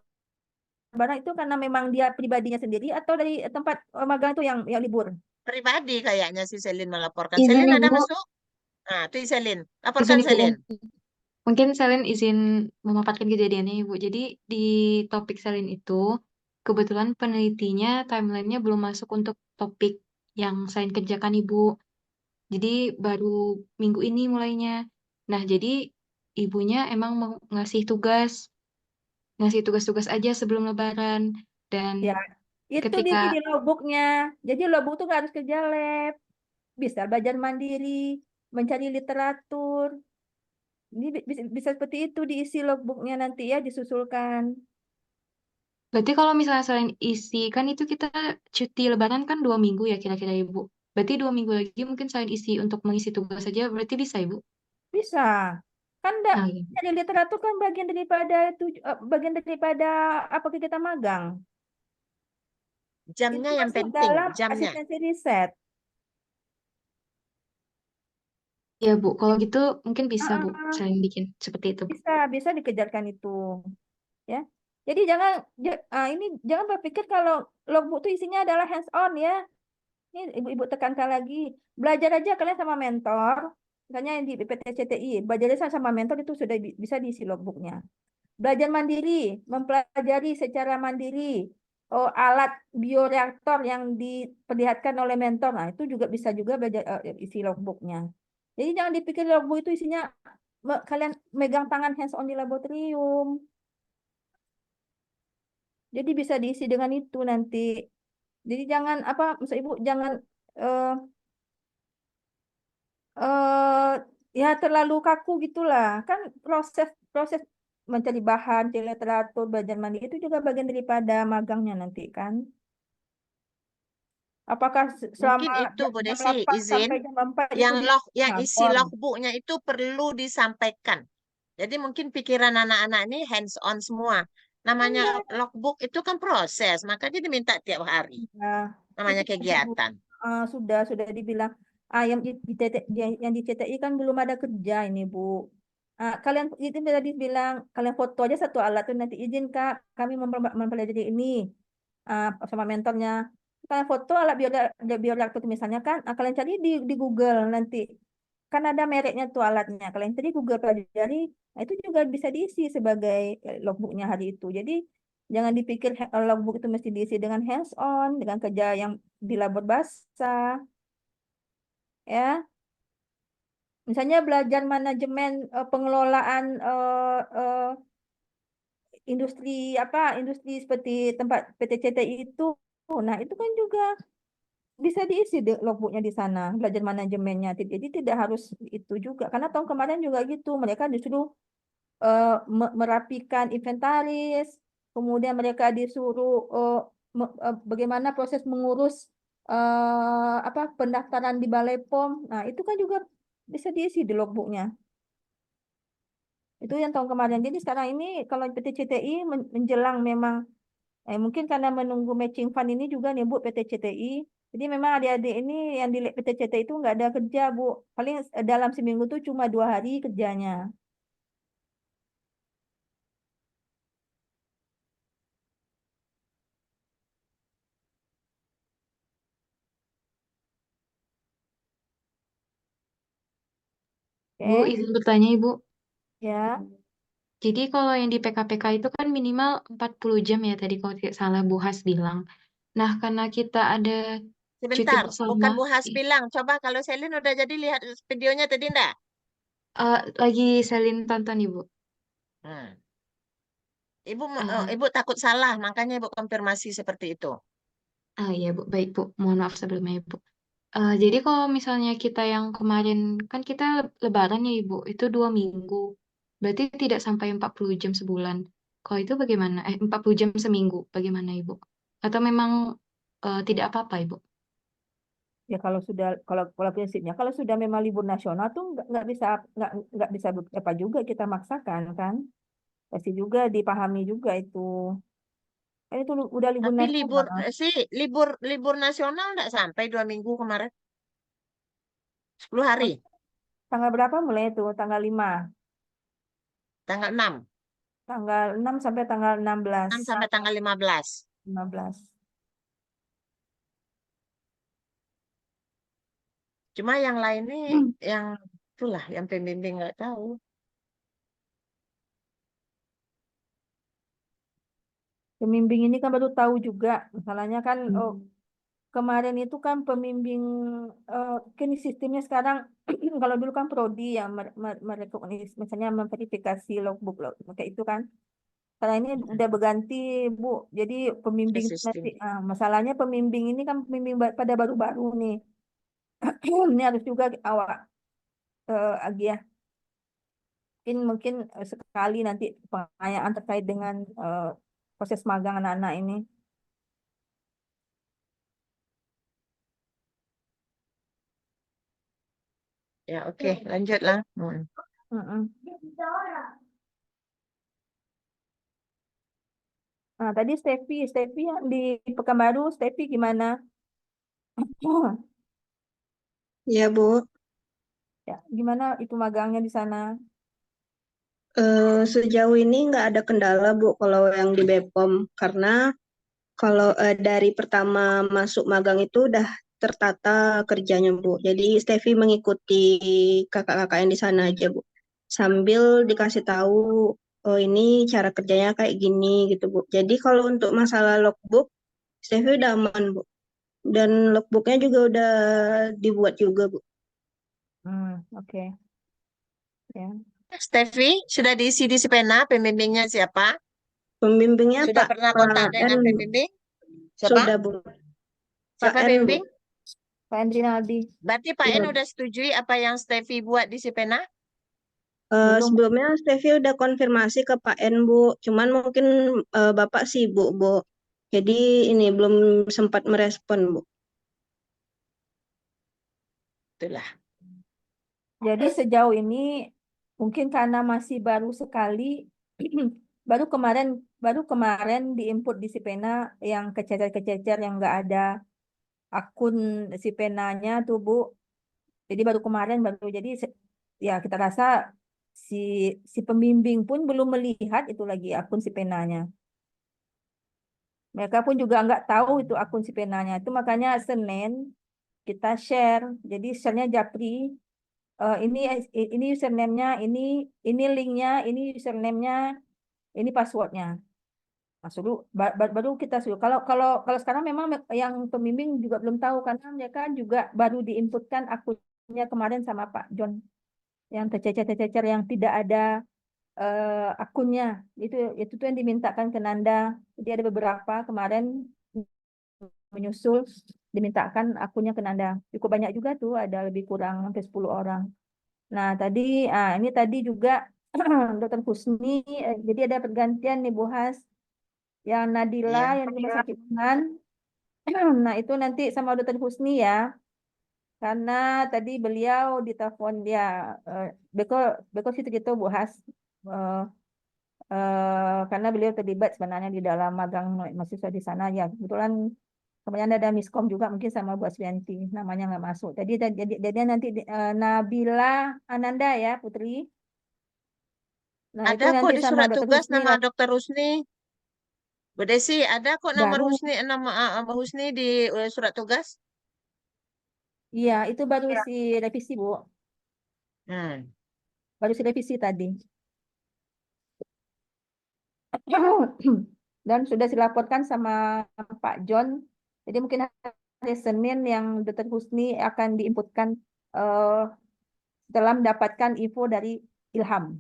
Speaker 1: Lebaran itu karena memang dia pribadinya sendiri atau dari tempat magang itu yang libur?
Speaker 5: Pribadi kayaknya si Selin melaporkan.
Speaker 7: Izin
Speaker 5: Selin ada
Speaker 7: Ibu,
Speaker 5: masuk? Nah, itu Selin.
Speaker 7: izin
Speaker 5: Laporkan
Speaker 7: Ibu.
Speaker 5: Selin.
Speaker 7: Mungkin Selin izin memaparkan kejadiannya Ibu. Jadi di topik Selin itu, kebetulan penelitinya timelinenya belum masuk untuk topik yang Selin kerjakan Ibu. Jadi baru minggu ini mulainya. Nah, jadi ibunya emang mau ngasih tugas-tugas aja sebelum Lebaran. Dan
Speaker 1: Ya, itu
Speaker 7: ketika
Speaker 1: di logbooknya. Jadi logbook itu nggak harus kerja lab, bisa belajar mandiri, mencari literatur. Ini bisa seperti itu diisi logbooknya nanti ya disusulkan.
Speaker 7: berarti kalau misalnya selain isi, kan itu kita cuti Lebaran kan 2 minggu ya kira-kira Ibu. Berarti 2 minggu lagi mungkin selain isi untuk mengisi tugas saja, berarti bisa Ibu?
Speaker 1: Bisa. Kan enggak,
Speaker 7: Nah, iya.
Speaker 1: jadi literatur kan bagian daripada apa kita magang.
Speaker 5: Jamnya
Speaker 1: Itu
Speaker 5: yang
Speaker 1: masuk
Speaker 5: penting,
Speaker 1: dalam
Speaker 5: jamnya.
Speaker 1: asistensi riset.
Speaker 7: Ya Bu, kalau gitu mungkin bisa Bu,
Speaker 1: Ah,
Speaker 7: selain bikin seperti itu.
Speaker 1: bisa dikejarkan itu, ya. Jadi ini jangan berpikir kalau logbook itu isinya adalah hands on ya. Ini ibu-ibu tekankan lagi, belajar aja kalian sama mentor, misalnya yang di PTCTI, belajar aja sama mentor itu sudah bisa diisi logbooknya. Belajar mandiri, mempelajari secara mandiri alat bioreaktor yang diperlihatkan oleh mentor. Nah, itu juga bisa juga belajar isi logbooknya. Jadi jangan dipikir logbook itu isinya kalian megang tangan hands on di laboratorium. Jadi bisa diisi dengan itu nanti. Jadi jangan maksud ibu jangan eh eh ya terlalu kaku gitulah. Kan proses proses mencari bahan, cari literatur, belajar mandiri itu juga bagian daripada magangnya nanti kan. Apakah selama
Speaker 5: Mungkin itu Bu
Speaker 1: jam
Speaker 5: Desi
Speaker 1: 8
Speaker 5: izin
Speaker 1: sampai jam 4 itu di
Speaker 5: yang isi
Speaker 1: lapor?
Speaker 5: logbooknya itu perlu disampaikan. Jadi mungkin pikiran anak-anak ini hands on semua. Namanya
Speaker 1: Enggak.
Speaker 5: logbook itu kan proses, makanya diminta tiap hari.
Speaker 1: Nah,
Speaker 5: Namanya
Speaker 1: itu tadi, Bu.
Speaker 5: kegiatan.
Speaker 1: Sudah dibilang yang yang di CTI kan belum ada kerja ini Bu. Kalian itu tadi bilang kalian foto aja satu alat tuh nanti izin Kak kami mempelajari ini sama mentornya. Kalian foto alat bioreaktor itu misalnya kan, kalian cari di Google nanti. Kan ada mereknya tuh alatnya. Kalian tadi Google pelajari, nah itu juga bisa diisi sebagai logbooknya hari itu. Jadi jangan dipikir logbook itu mesti diisi dengan hands on, dengan kerja yang di labor basah, ya. Misalnya belajar manajemen pengelolaan industri industri seperti tempat PT CTI itu. Nah, itu kan juga bisa diisi logbooknya di sana, belajar manajemennya. Jadi tidak harus itu juga. Karena tahun kemarin juga gitu, mereka disuruh merapikan inventaris, kemudian mereka disuruh bagaimana proses mengurus pendaftaran di Balai POM. Nah, itu kan juga bisa diisi di logbooknya. Itu yang tahun kemarin. Jadi sekarang ini kalau PT CTI menjelang memang mungkin karena menunggu matching fund ini juga nih Bu PT CTI. Jadi memang adik-adik ini yang di PT CTI itu nggak ada kerja Bu. Paling dalam seminggu tuh cuma 2 hari kerjanya.
Speaker 7: Bu,
Speaker 1: Oke,
Speaker 7: izin bertanya Ibu.
Speaker 1: ya.
Speaker 7: Jadi kalau yang di PKPK itu kan minimal 40 jam ya tadi kalau tidak salah Bu Has bilang. Nah, karena kita ada cuti
Speaker 5: Sebentar,
Speaker 7: bersama,
Speaker 5: bukan Bu Has bilang. Coba kalau Selin udah jadi lihat videonya tadi enggak?
Speaker 7: lagi Selin tonton Ibu.
Speaker 5: Hmm. Ibu
Speaker 7: Eh,
Speaker 5: Ibu takut salah, makanya Ibu konfirmasi seperti itu.
Speaker 7: iya Bu, baik Bu. Mohon maaf sebelumnya Ibu. Jadi kalau misalnya kita yang kemarin, kan kita lebaran ya Ibu, itu 2 minggu. Berarti tidak sampai 40 jam sebulan. Kalau itu bagaimana? 40 jam seminggu, bagaimana Ibu? Atau memang tidak apa-apa Ibu?
Speaker 1: Ya kalau prinsipnya kalau sudah memang libur nasional tuh nggak bisa apa juga kita maksakan kan. Pasti juga dipahami juga itu. Kan itu udah libur
Speaker 5: Tapi libur
Speaker 1: nasional.
Speaker 5: libur nasional enggak sampai 2 minggu kemarin. 10 hari,
Speaker 1: Tanggal berapa mulai itu? Tanggal 5.
Speaker 5: tanggal 6,
Speaker 1: Tanggal 6 sampai tanggal 16.
Speaker 5: 6 sampai tanggal 15.
Speaker 1: 15.
Speaker 5: Cuma yang lain nih, yang itulah yang pembimbing nggak tahu.
Speaker 1: Pembimbing ini kan baru tahu juga. Masalahnya kan kemarin itu kan pembimbing kini sistemnya sekarang kalau dulu kan prodi yang merekognisi misalnya memverifikasi logbook kayak itu kan. Sekarang ini udah berganti Bu. Jadi pembimbing nanti
Speaker 5: Sistem.
Speaker 1: masalahnya pembimbing ini kan pembimbing pada baru-baru nih. Ini harus juga awak Agia mungkin sekali nanti pengayaan terkait dengan proses magang anak-anak ini.
Speaker 5: Ya, oke, lanjutlah.
Speaker 1: Mm-mm. Nah, tadi Steffi yang di Pekanbaru, Steffi gimana?
Speaker 8: Ya, Bu.
Speaker 1: Ya, gimana itu magangnya di sana?
Speaker 8: Sejauh ini nggak ada kendala, Bu, kalau yang di Bepom. Karena kalau dari pertama masuk magang itu udah tertata kerjanya, Bu. Jadi Steffi mengikuti kakak-kakak yang di sana aja, Bu. Sambil dikasih tahu, oh ini cara kerjanya kayak gini gitu, Bu. Jadi kalau untuk masalah logbook, Steffi udah aman, Bu. Dan logbooknya juga udah dibuat juga, Bu.
Speaker 1: Oke. Ya.
Speaker 5: Steffi, sudah diisi di Sipena, pembimbingnya siapa?
Speaker 8: Pembimbingnya
Speaker 5: Sudah pernah kontak
Speaker 8: Pak
Speaker 5: dengan
Speaker 8: N.
Speaker 5: pembimbing? Siapa?
Speaker 8: Sudah, Bu. Pak
Speaker 5: Siapa
Speaker 8: N, Bu.
Speaker 5: pembimbing?
Speaker 1: Pak Endrinaldi.
Speaker 5: Berarti Pak
Speaker 8: Iya.
Speaker 5: N udah setujui apa yang Steffi buat di Sipena?
Speaker 1: Belum.
Speaker 8: Sebelumnya Steffi udah konfirmasi ke Pak N, Bu. Cuman mungkin Bapak sibuk, Bu. Jadi ini belum sempat merespon, Bu.
Speaker 5: Itulah.
Speaker 1: Jadi sejauh ini mungkin karena masih baru sekali, baru kemarin diinput di Sipena yang kececer-kececer yang nggak ada akun Sipenanya tuh Bu. Jadi baru kemarin jadi ya kita rasa si si pembimbing pun belum melihat itu lagi akun Sipenanya. Mereka pun juga nggak tahu itu akun si penanya. Itu makanya Senin kita share. Jadi share-nya Japri. Ini username-nya, ini linknya, ini username-nya, ini passwordnya. Nah, baru kita suruh. Kalau sekarang memang yang pembimbing juga belum tahu karena mereka juga baru diinputkan akunnya kemarin sama Pak John yang tercecer-tercecer yang tidak ada akunnya. Itu tuh yang dimintakan ke Nanda. Jadi ada beberapa kemarin menyusul dimintakan akunnya ke Nanda. Cukup banyak juga tuh, ada lebih kurang hampir 10 orang. Nah, ini tadi juga Dokter Husni, jadi ada pergantian nih Bu Has. Yang Nadila
Speaker 5: Iya.
Speaker 1: yang di rumah sakit UNAN. Nah, itu nanti sama Dokter Husni ya. Karena tadi beliau ditelepon dia, Beko situ gitu Bu Has. Eh, karena beliau terlibat sebenarnya di dalam magang mahasiswa di sana ya. Kebetulan kemudian ada miskom juga mungkin sama Bu Asvianti, namanya nggak masuk. Jadi nanti Nabila Ananda ya Putri. Nah, itu
Speaker 5: Ada kok
Speaker 1: nanti
Speaker 5: di
Speaker 1: sama
Speaker 5: surat
Speaker 1: Dokter
Speaker 5: tugas
Speaker 1: Husni
Speaker 5: nama
Speaker 1: lah.
Speaker 5: Dokter Husni. Bu Desi, ada kok nama
Speaker 1: Baru,
Speaker 5: Husni di surat tugas?
Speaker 1: iya itu baru si revisi Bu,
Speaker 5: Hmm.
Speaker 1: baru si revisi tadi. Dan sudah dilaporkan sama Pak John. Jadi mungkin hari Senin yang Dokter Husni akan diinputkan setelah mendapatkan info dari Ilham.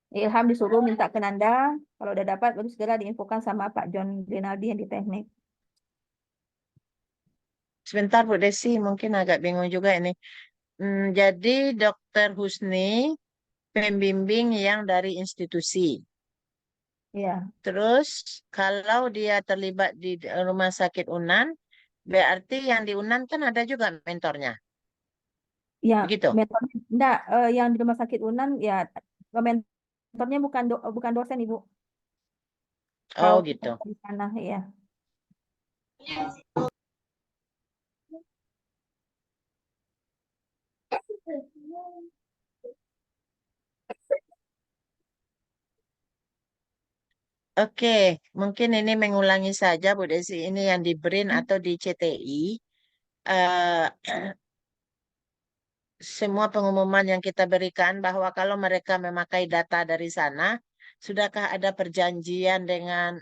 Speaker 1: Ilham disuruh minta ke Nanda, kalau udah dapat baru segera diinfokan sama Pak John Rinaldi yang di teknik.
Speaker 5: Sebentar Bu Desi, mungkin agak bingung juga ini. Jadi Dokter Husni pembimbing yang dari institusi.
Speaker 1: Iya,
Speaker 5: Terus kalau dia terlibat di rumah sakit UNAN, berarti yang di UNAN kan ada juga mentornya.
Speaker 1: iya.
Speaker 5: Begitu?
Speaker 1: Mentornya, enggak, yang di rumah sakit UNAN ya mentornya bukan dosen Ibu.
Speaker 5: Oh
Speaker 1: Kalau
Speaker 5: gitu.
Speaker 1: di sana ya.
Speaker 5: Oke, mungkin ini mengulangi saja Bu Desi, ini yang di BRIN atau di CTI. eh, Semua pengumuman yang kita berikan bahwa kalau mereka memakai data dari sana, sudahkah ada perjanjian dengan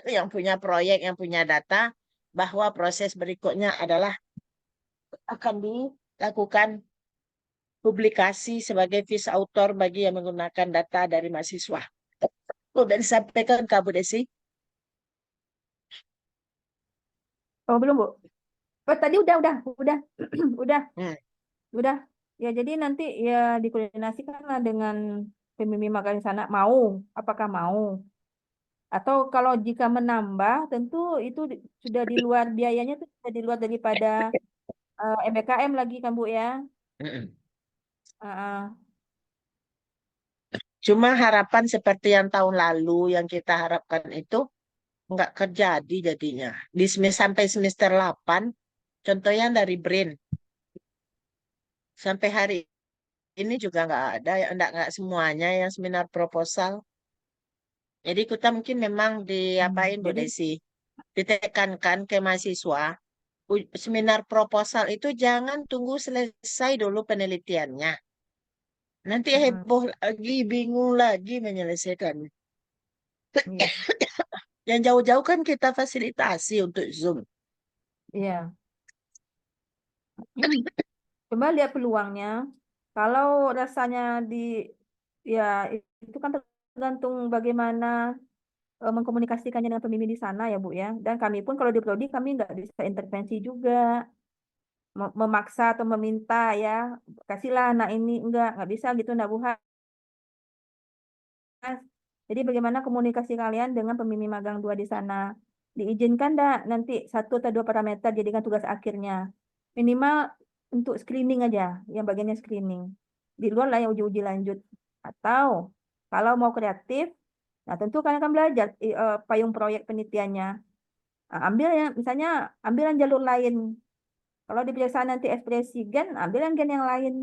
Speaker 5: yang punya proyek, yang punya data, bahwa proses berikutnya adalah akan dilakukan publikasi sebagai vis author bagi yang menggunakan data dari mahasiswa. Sudah disampaikan ke Bu Desi?
Speaker 1: Oh, belum, Bu. Oh, tadi udah, udah.
Speaker 5: Hmm.
Speaker 1: Udah. Ya, jadi nanti ya dikoordinasikan lah dengan pembimbing magang sana apakah mau. Atau kalau jika menambah, tentu itu sudah di luar biayanya tuh sudah di luar daripada MBKM lagi kan Bu ya.
Speaker 5: Mm-mm.
Speaker 1: Uh,
Speaker 5: Cuma harapan seperti yang tahun lalu yang kita harapkan itu nggak terjadi jadinya. Sampai semester 8, contohnya dari BRIN, sampai hari ini juga nggak ada, nggak semuanya yang seminar proposal. Jadi kita mungkin memang diapain Bu
Speaker 1: jadi
Speaker 5: Desi, ditekankan ke mahasiswa, seminar proposal itu jangan tunggu selesai dulu penelitiannya. Nanti heboh lagi, bingung lagi menyelesaikan.
Speaker 1: iya,
Speaker 5: Yang jauh-jauh kan kita fasilitasi untuk Zoom.
Speaker 1: iya. Coba lihat peluangnya. Kalau rasanya ya itu kan tergantung bagaimana mengkomunikasikannya dengan pembimbing di sana ya Bu ya. Dan kami pun kalau di prodi kami nggak bisa intervensi juga, memaksa atau meminta ya, kasihlah nah ini nggak bisa gitu nggak Bu Has. Jadi bagaimana komunikasi kalian dengan pembimbing magang 2 di sana? Diizinkan enggak nanti 1 atau 2 parameter jadikan tugas akhirnya. Minimal untuk screening aja, yang bagiannya screening. Di luar lah yang uji-uji lanjut. Atau kalau mau kreatif, nah tentu kalian akan belajar payung proyek penelitiannya. Nah, ambil ya, misalnya ambilan jalur lain. Kalau di pemeriksaan nanti ekspresi gen, ambilan gen yang lain.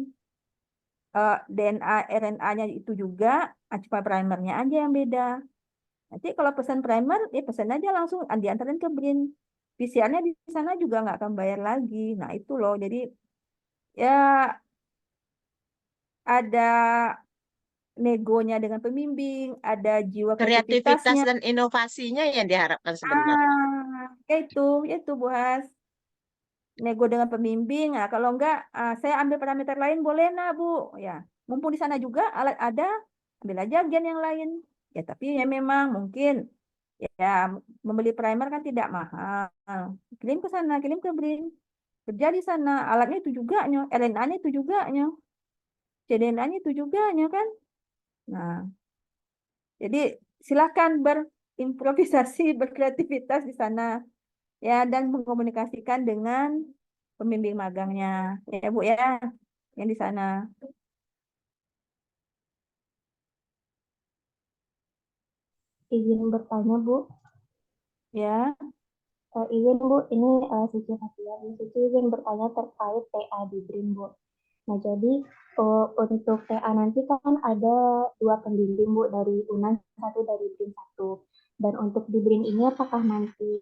Speaker 1: DNA, RNA-nya itu juga, cuma primernya aja yang beda. Nanti kalau pesan primer, ya pesan aja langsung diantarin ke BRIN. PCR-nya di sana juga nggak akan bayar lagi. Nah itu loh, jadi ya ada negonya dengan pembimbing, ada jiwa
Speaker 5: Kreativitas
Speaker 1: kreativitasnya.
Speaker 5: dan inovasinya yang diharapkan sebenarnya.
Speaker 1: Ya itu Bu Has. Nego dengan pembimbing. Nah, kalau enggak, saya ambil parameter lain boleh nah Bu. Ya, mumpung di sana juga alat ada, ambil aja gen yang lain. Ya, tapi ya memang mungkin ya membeli primer kan tidak mahal. Kirim ke sana, kirim ke BRIN. Kerja di sana, alatnya itu juga nyo, RNA-nya itu juga nyo, cDNA-nya itu juga nyo kan. Nah, jadi silakan berimprovisasi, berkreativitas di sana ya dan mengkomunikasikan dengan pembimbing magangnya ya Bu ya yang di sana.
Speaker 9: Izin bertanya Bu,
Speaker 1: Ya,
Speaker 9: izin Bu, ini Suci Fatia. Bu Suci izin bertanya terkait TA di BRIN Bu. Nah jadi untuk TA nanti kan ada 2 pembimbing Bu dari UNAN, 1 dari BRIN 1. Dan untuk di BRIN ini apakah nanti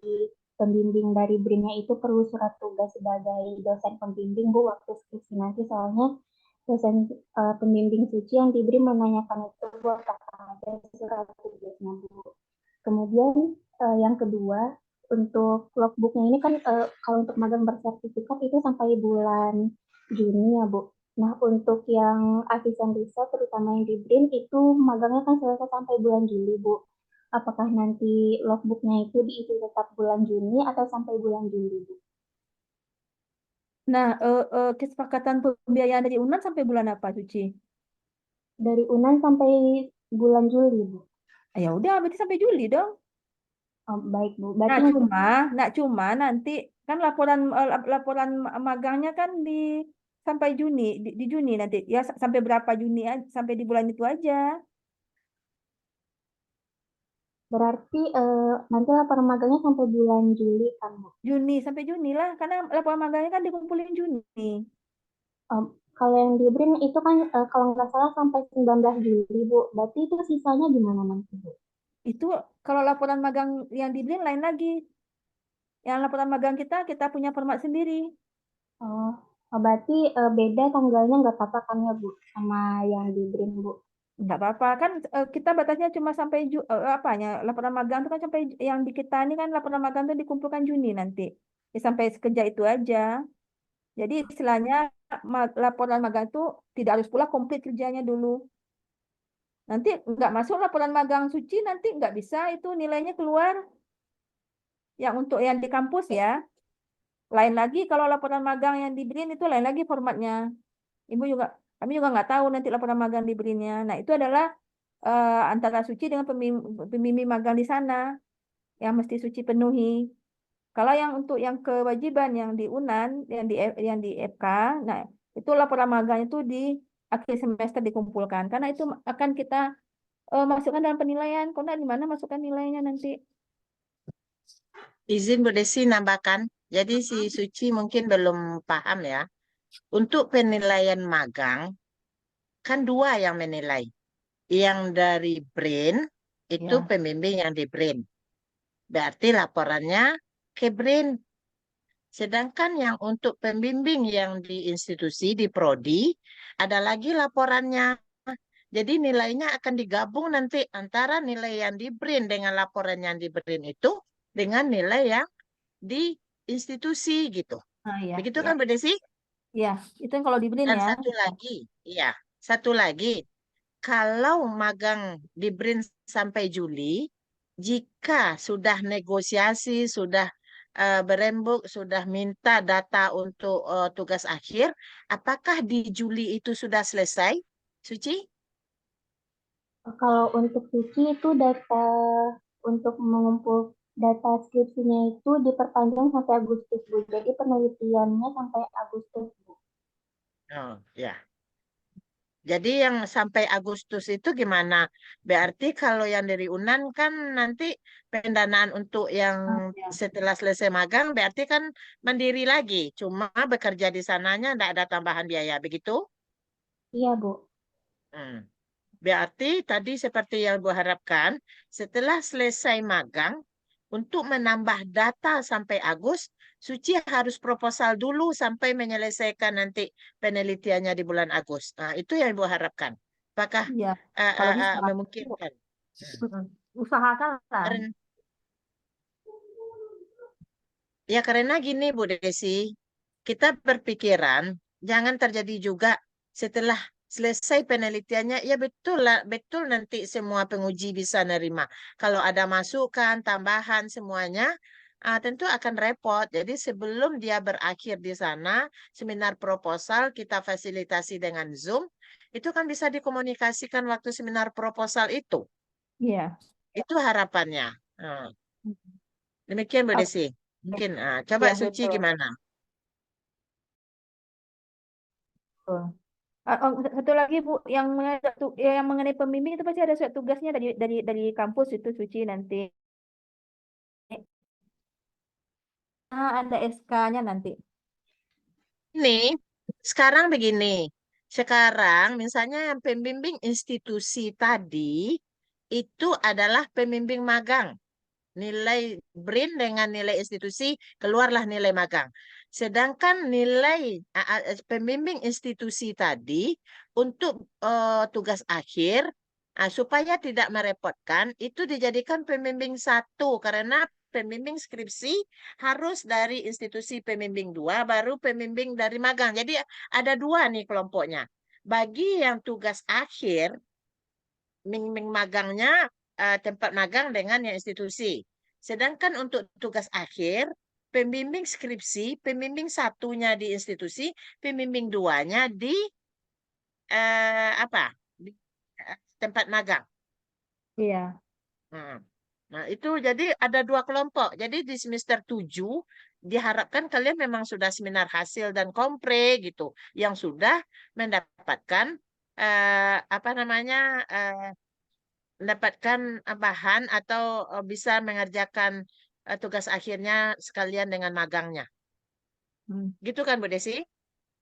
Speaker 9: pembimbing dari BRIN-nya itu perlu surat tugas sebagai dosen pembimbing Bu waktu skripsi nanti, soalnya dosen pembimbing Suci yang di BRIN menanyakan itu Bu apakah ada surat tugasnya Bu. Kemudian yang kedua, untuk logbooknya ini kan kalau untuk magang bersertifikat itu sampai bulan Juni ya Bu. Nah untuk yang asisten riset terutama yang di BRIN itu magangnya kan selesai sampai bulan Juli Bu. Apakah nanti logbooknya itu diisi tetap bulan Juni atau sampai bulan Juli Bu?
Speaker 1: nah kesepakatan pembiayaan dari UNAN sampai bulan apa Suci?
Speaker 9: Dari UNAN sampai bulan Juli Bu.
Speaker 1: Ya udah berarti sampai Juli dong.
Speaker 9: Oh, baik Bu.
Speaker 1: Nah
Speaker 9: Berarti
Speaker 1: cuma nanti kan laporan magangnya kan sampai Juni di Juni nanti ya sampai berapa Juni sampai di bulan itu aja.
Speaker 9: berarti nanti laporan magangnya sampai bulan Juli kan Bu?
Speaker 1: Sampai Juni lah karena laporan magangnya kan dikumpulin Juni.
Speaker 9: Kalau yang di BRIN itu kan kalau nggak salah sampai 19 Juli Bu. Berarti itu sisanya gimana nanti Bu?
Speaker 1: Itu kalau laporan magang yang di BRIN lain lagi. Yang laporan magang kita punya format sendiri.
Speaker 9: Oh, berarti beda tanggalnya nggak apa-apa kan ya Bu sama yang di BRIN Bu?
Speaker 1: Nggak apa-apa kan kita batasnya cuma sampai apanya laporan magang itu kan sampai yang di kita ini kan laporan magang itu dikumpulkan Juni nanti. Ya, sampai sekerja itu aja. Jadi istilahnya laporan magang itu tidak harus pula komplit kerjanya dulu. Nanti nggak masuk laporan magang Suci nanti nggak bisa itu nilainya keluar. Yang untuk yang di kampus ya. Lain lagi kalau laporan magang yang di BRIN itu lain lagi formatnya. Kami juga nggak tahu nanti laporan magang di BRIN-nya. Nah itu adalah antara Suci dengan pembimbing magang di sana yang mesti Suci penuhi. Kalau yang untuk yang kewajiban yang di UNAN, yang di FK, nah itu laporan magang itu di akhir semester dikumpulkan. Karena itu akan kita masukkan dalam penilaian. Kok di mana masukkan nilainya nanti?
Speaker 5: Izin Bu Desi nambahkan. Jadi si Suci mungkin belum paham ya. Untuk penilaian magang, kan 2 yang menilai. Yang dari BRIN, itu
Speaker 1: Ya.
Speaker 5: pembimbing yang di BRIN. Berarti laporannya ke BRIN. Sedangkan yang untuk pembimbing yang di institusi, di prodi, ada lagi laporannya. Jadi nilainya akan digabung nanti antara nilai yang di BRIN dengan laporan yang di BRIN itu dengan nilai yang di institusi gitu.
Speaker 1: Ya,
Speaker 5: Begitu
Speaker 1: ya.
Speaker 5: kan Bu Desi?
Speaker 1: Ya, itu yang kalau di BRIN
Speaker 5: Dan
Speaker 1: ya.
Speaker 5: satu lagi, kalau magang di BRIN sampai Juli, jika sudah negosiasi, sudah berembuk, sudah minta data untuk tugas akhir, apakah di Juli itu sudah selesai, Suci?
Speaker 9: Kalau untuk Suci itu data untuk mengumpul data skripsinya itu diperpanjang sampai Agustus Bu. Jadi penelitiannya sampai Agustus Bu.
Speaker 5: Oh, ya. Jadi yang sampai Agustus itu gimana? Berarti kalau yang dari UNAN kan nanti pendanaan untuk yang
Speaker 1: Ya.
Speaker 5: setelah selesai magang berarti kan mandiri lagi. Cuma bekerja di sananya tidak ada tambahan biaya, begitu?
Speaker 9: Iya Bu.
Speaker 5: Hmm. Berarti tadi seperti yang Ibu harapkan, setelah selesai magang, untuk menambah data sampai Agustus, Suci harus proposal dulu sampai menyelesaikan nanti penelitiannya di bulan Agustus. Nah, itu yang Ibu harapkan. Apakah
Speaker 1: Iya, kalau bisa. Bu.
Speaker 5: memungkinkan?
Speaker 1: Usahakan lah.
Speaker 5: Ya karena gini Bu Desi, kita berpikiran jangan terjadi juga setelah selesai penelitiannya, ya betul lah, betul nanti semua penguji bisa nerima. Kalau ada masukan, tambahan semuanya, tentu akan repot. Jadi sebelum dia berakhir di sana, seminar proposal kita fasilitasi dengan Zoom, itu kan bisa dikomunikasikan waktu seminar proposal itu.
Speaker 1: Iya.
Speaker 5: Itu harapannya. Demikian Bu
Speaker 1: Oke.
Speaker 5: Desi. Mungkin coba
Speaker 1: Ya,
Speaker 5: Suci
Speaker 1: betul.
Speaker 5: gimana?
Speaker 1: Betul. Satu lagi Bu, yang mengenai pembimbing itu pasti ada surat tugasnya dari kampus itu Suci nanti. Ada SK-nya nanti.
Speaker 5: Ini sekarang begini. Sekarang misalnya yang pembimbing institusi tadi itu adalah pembimbing magang. Nilai BRIN dengan nilai institusi keluarlah nilai magang. Sedangkan nilai pembimbing institusi tadi untuk tugas akhir supaya tidak merepotkan itu dijadikan pembimbing 1 karena pembimbing skripsi harus dari institusi pembimbing 2 baru pembimbing dari magang. Jadi ada 2 nih kelompoknya. Bagi yang tugas akhir pembimbing magangnya tempat magang dengan yang institusi. Sedangkan untuk tugas akhir, pembimbing skripsi, pembimbing 1-nya di institusi, pembimbing 2-nya di di tempat magang.
Speaker 1: Iya.
Speaker 5: Nah, itu jadi ada 2 kelompok. Jadi di semester 7 diharapkan kalian memang sudah seminar hasil dan kompre gitu, yang sudah mendapatkan mendapatkan bahan atau bisa mengerjakan tugas akhirnya sekalian dengan magangnya. Gitu kan Bu Desi?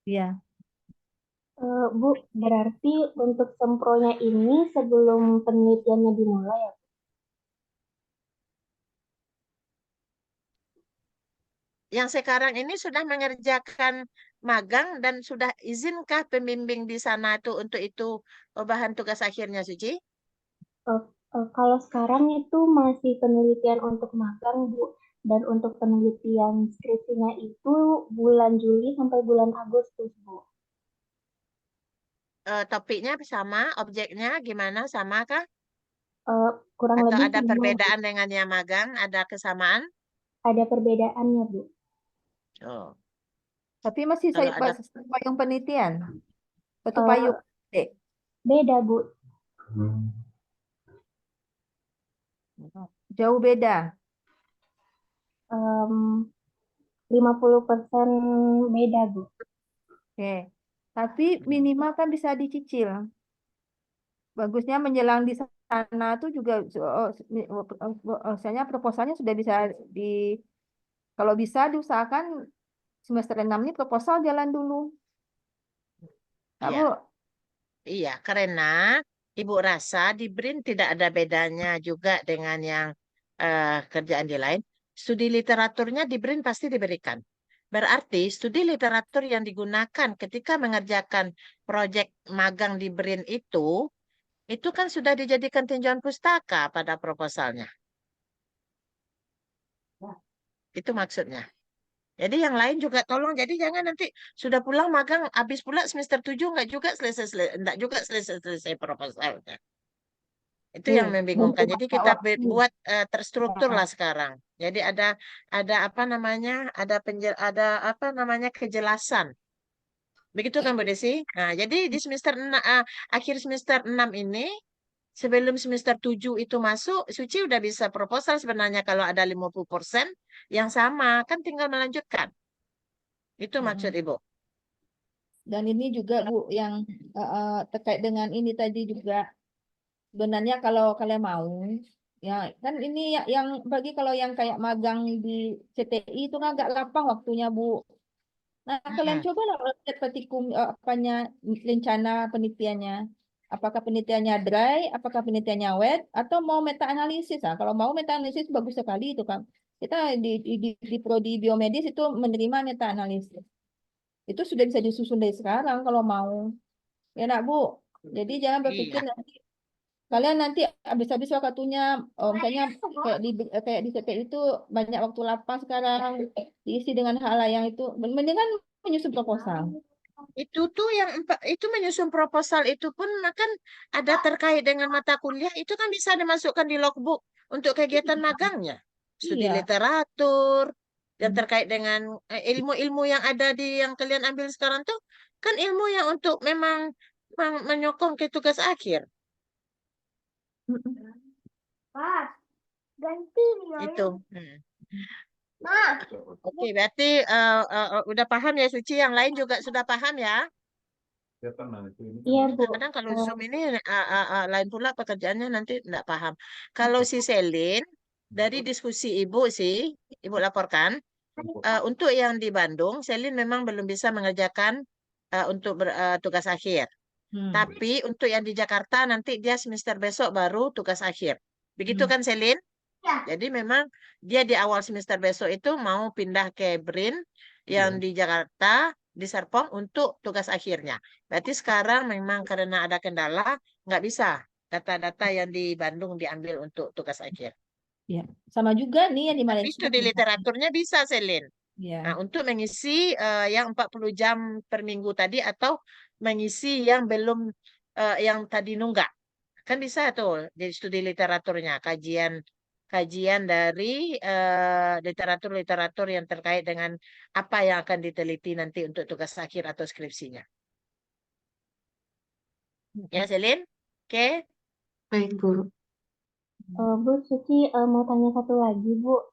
Speaker 1: Iya.
Speaker 9: Bu, berarti untuk sempronya ini sebelum penelitiannya dimulai ya?
Speaker 5: Yang sekarang ini sudah mengerjakan magang dan sudah izinkah pembimbing di sana itu untuk itu bahan tugas akhirnya, Suci?
Speaker 9: Kalau sekarang itu masih penelitian untuk magang, Bu. Dan untuk penelitian skripsinya itu bulan Juli sampai bulan Agustus, Bu.
Speaker 5: Topiknya sama, objeknya gimana, sama kah?
Speaker 9: Kurang
Speaker 5: Atau
Speaker 9: lebih
Speaker 5: ada
Speaker 9: sama, Bu.
Speaker 5: perbedaan dengan yang magang? Ada kesamaan?
Speaker 9: Ada perbedaannya, Bu.
Speaker 5: Oh.
Speaker 1: Tapi masih
Speaker 5: Kalau ada
Speaker 1: satu payung penelitian. Satu
Speaker 9: Eh,
Speaker 1: payung.
Speaker 9: Beda, Bu.
Speaker 1: Jauh beda.
Speaker 9: 50% beda, Bu.
Speaker 1: Oke. Tapi minimal kan bisa dicicil. Bagusnya menjelang di sana tuh juga misalnya proposalnya sudah bisa kalau bisa diusahakan semester 6 ini proposal jalan dulu. Nah,
Speaker 5: Iya.
Speaker 1: Bu.
Speaker 5: Iya, karena Ibu rasa di BRIN tidak ada bedanya juga dengan yang kerjaan di lain. Studi literaturnya di BRIN pasti diberikan. Berarti studi literatur yang digunakan ketika mengerjakan proyek magang di BRIN itu kan sudah dijadikan tinjauan pustaka pada proposalnya. Itu maksudnya. Jadi yang lain juga tolong, jadi jangan nanti sudah pulang magang, habis pula semester 7 enggak juga selesai proposalnya. Itu yang membingungkan. Jadi kita buat terstruktur lah sekarang. Jadi ada apa namanya? Ada kejelasan. Begitu kan Bu Desi? Nah, jadi di akhir semester 6 ini sebelum semester 7 itu masuk, Suci udah bisa proposal sebenarnya kalau ada 50% yang sama, kan tinggal melanjutkan. Itu maksud Ibu.
Speaker 1: Dan ini juga Bu yang terkait dengan ini tadi juga sebenarnya kalau kalian mau ya kan ini yang bagi kalau yang kayak magang di CTI itu kan agak lapang waktunya Bu. Nah, kalian coba lah lihat petikum rencana penelitiannya. Apakah penelitiannya dry, apakah penelitiannya wet, atau mau meta analisis? Nah, kalau mau meta analisis bagus sekali itu kan. Kita di prodi biomedis itu menerima meta analisis. Itu sudah bisa disusun dari sekarang kalau mau. Ya nak Bu. Jadi jangan berpikir
Speaker 5: Iya.
Speaker 1: nanti kalian nanti habis-habis waktunya, misalnya kayak di CT itu banyak waktu lapang sekarang diisi dengan hal yang itu, mendingan menyusun proposal.
Speaker 5: Itu tuh itu menyusun proposal itu pun kan ada terkait dengan mata kuliah, itu kan bisa dimasukkan di logbook untuk kegiatan magangnya. Studi
Speaker 1: Iya.
Speaker 5: literatur yang terkait dengan ilmu-ilmu yang ada di yang kalian ambil sekarang tuh kan ilmu yang untuk memang menyokong ke tugas akhir.
Speaker 9: Ganti
Speaker 5: Itu. Oke, berarti udah paham ya Suci, yang lain juga sudah paham ya?
Speaker 9: Iya Bu.
Speaker 5: Kadang kalau Zoom ini lain pula pekerjaannya nanti tidak paham. Kalau si Selin, dari diskusi Ibu sih, Ibu laporkan, untuk yang di Bandung, Selin memang belum bisa mengerjakan untuk tugas akhir. Tapi untuk yang di Jakarta nanti dia semester besok baru tugas akhir. Begitu kan Selin? Jadi memang dia di awal semester besok itu mau pindah ke BRIN yang di Jakarta, di Serpong untuk tugas akhirnya. Berarti sekarang memang karena ada kendala, nggak bisa data-data yang di Bandung diambil untuk tugas akhir.
Speaker 1: Ya, sama juga nih yang di
Speaker 5: Tapi
Speaker 1: Malaysia.
Speaker 5: studi literaturnya bisa, Selin.
Speaker 1: Ya.
Speaker 5: Nah, untuk mengisi yang 40 jam per minggu tadi atau mengisi yang belum, yang tadi nunggak. Kan bisa tuh di studi literaturnya, kajian dari literatur-literatur yang terkait dengan apa yang akan diteliti nanti untuk tugas akhir atau skripsinya. Ya, Selin? Oke.
Speaker 7: Baik, Bu.
Speaker 9: Bu Suci mau tanya satu lagi Bu.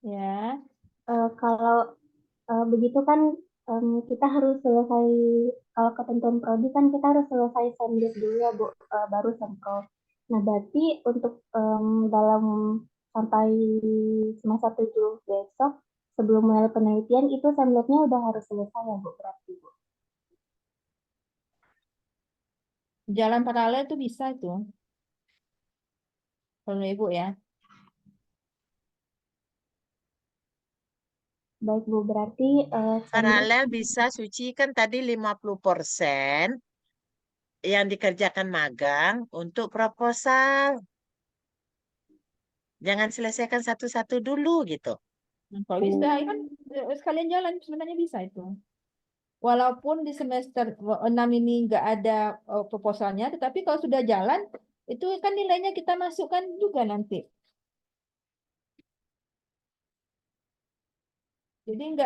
Speaker 1: Ya.
Speaker 9: Kalau begitu kan kita harus selesai, kalau ketentuan prodi kan kita harus selesai semdit dulu ya Bu, baru sempro. Nah berarti untuk dalam sampai semester 7 besok sebelum mulai penelitian itu semditnya udah harus selesai ya Bu berarti Bu.
Speaker 1: Jalan paralel itu bisa itu. Kalau Ibu ya.
Speaker 9: Baik Bu, berarti
Speaker 5: Paralel bisa, Suci, kan tadi 50% yang dikerjakan magang untuk proposal. Jangan selesaikan satu-satu dulu gitu.
Speaker 1: Kalau bisa kan sekalian jalan sebenarnya bisa itu. Walaupun di semester 6 ini nggak ada proposalnya, tetapi kalau sudah jalan itu kan nilainya kita masukkan juga nanti. Jadi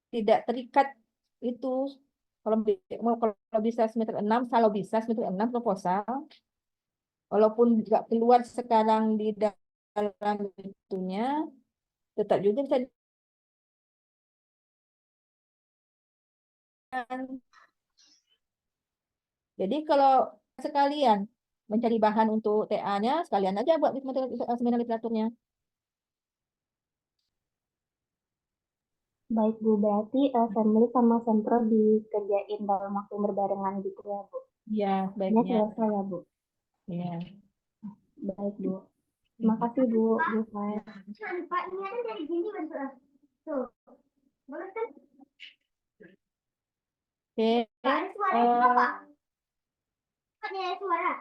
Speaker 1: tidak terikat itu. Kalau bisa semester 6, kalau bisa semester 6 proposal, walaupun nggak keluar sekarang di dalam itunya, tetap juga bisa. Jadi kalau sekalian mencari bahan untuk TA-nya, sekalian aja buat seminar literaturnya.
Speaker 9: baik Bu, berarti Semli sama Sempro dikerjain dalam waktu berbarengan gitu ya Bu.
Speaker 1: Ya,
Speaker 9: Ini
Speaker 1: baiknya.
Speaker 9: selesai ya Bu.
Speaker 1: Ya.
Speaker 9: Baik Bu. Terima kasih Bu, Bu Fat.
Speaker 1: Oke.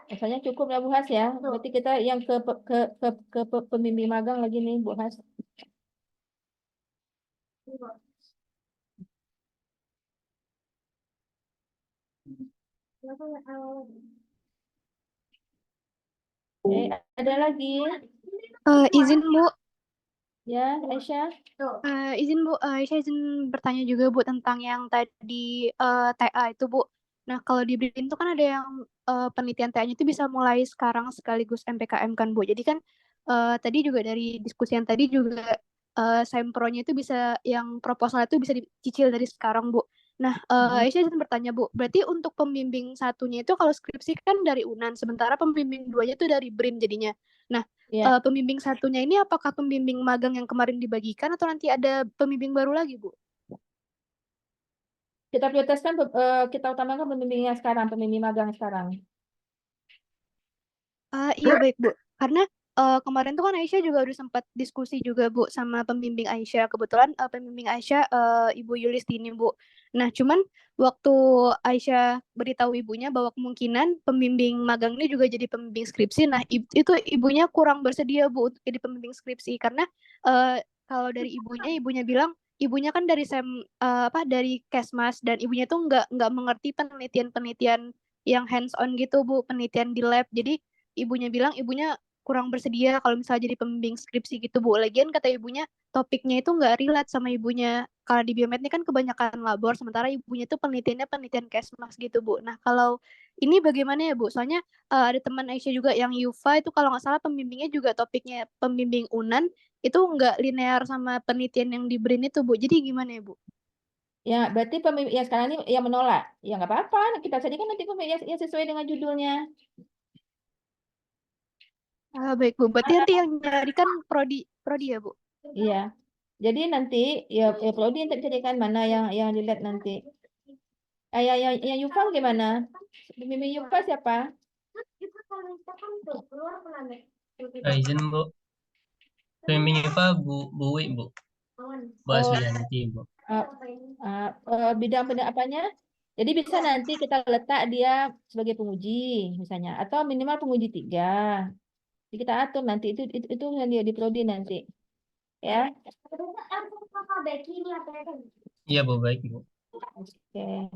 Speaker 1: Misalnya cukup ya Bu Has ya. Berarti kita yang ke pembimbing magang lagi nih Bu Has. Ada lagi?
Speaker 10: Izin Bu,
Speaker 1: Ya, Aisyah.
Speaker 10: Aisyah izin bertanya juga Bu tentang yang tadi TA itu Bu. Nah kalau di BRIN itu kan ada yang penelitian TA-nya itu bisa mulai sekarang sekaligus MPKM kan Bu. Jadi kan tadi juga dari diskusi yang tadi juga Sempro-nya itu bisa yang proposal itu bisa dicicil dari sekarang Bu. Nah Aisyah izin bertanya Bu, berarti untuk pembimbing satunya itu kalau skripsi kan dari UNAN, sementara pembimbing duanya itu dari BRIN jadinya. Nah
Speaker 1: Ya.
Speaker 10: pembimbing satunya ini apakah pembimbing magang yang kemarin dibagikan atau nanti ada pembimbing baru lagi, Bu?
Speaker 1: kita prioritaskan kita utamakan pembimbingnya sekarang, pembimbing magang sekarang.
Speaker 10: Iya baik Bu, karena kemarin tuh kan Aisyah juga udah sempat diskusi juga Bu sama pembimbing Aisyah. Kebetulan pembimbing Aisyah Ibu Yulistini Bu. Nah cuman waktu Aisyah beritahu ibunya bahwa kemungkinan pembimbing magang ini juga jadi pembimbing skripsi. Nah itu ibunya kurang bersedia Bu untuk jadi pembimbing skripsi karena kalau dari ibunya bilang ibunya kan dari dari Kesmas dan ibunya tuh nggak mengerti penelitian-penelitian yang hands on gitu Bu, penelitian di lab. Jadi ibunya bilang ibunya kurang bersedia kalau misalnya jadi pembimbing skripsi gitu Bu. Lagian kata ibunya topiknya itu nggak relate sama ibunya. Kalau di biomed ini kan kebanyakan labor, sementara ibunya tuh penelitiannya penelitian Kesmas gitu Bu. Nah kalau ini bagaimana ya Bu? Soalnya ada teman Aisyah juga yang Yufa itu kalau nggak salah pembimbingnya juga topiknya pembimbing UNAN itu nggak linear sama penelitian yang di BRIN itu Bu. Jadi gimana ya Bu?
Speaker 1: Ya, berarti pembimbing yang sekarang ini yang menolak. Ya nggak apa-apa, kita jadikan nanti pembimbing yang sesuai dengan judulnya.
Speaker 10: Baik Bu, berarti nanti yang nyari kan prodi ya Bu?
Speaker 1: Iya. Jadi nanti ya prodi yang carikan mana yang dilihat nanti. Yang Yuval gimana? Pembimbing Yuval siapa?
Speaker 6: Izin Bu, pembimbing IPA Bu Wi Bu, Bu
Speaker 1: Oh,
Speaker 6: Aslianti Bu.
Speaker 1: bidang apanya? Jadi bisa nanti kita letak dia sebagai penguji misalnya, atau minimal penguji 3. Jadi kita atur nanti itu yang dia di prodi nanti, ya.
Speaker 6: Iya Bu, baik Bu.
Speaker 1: Oke.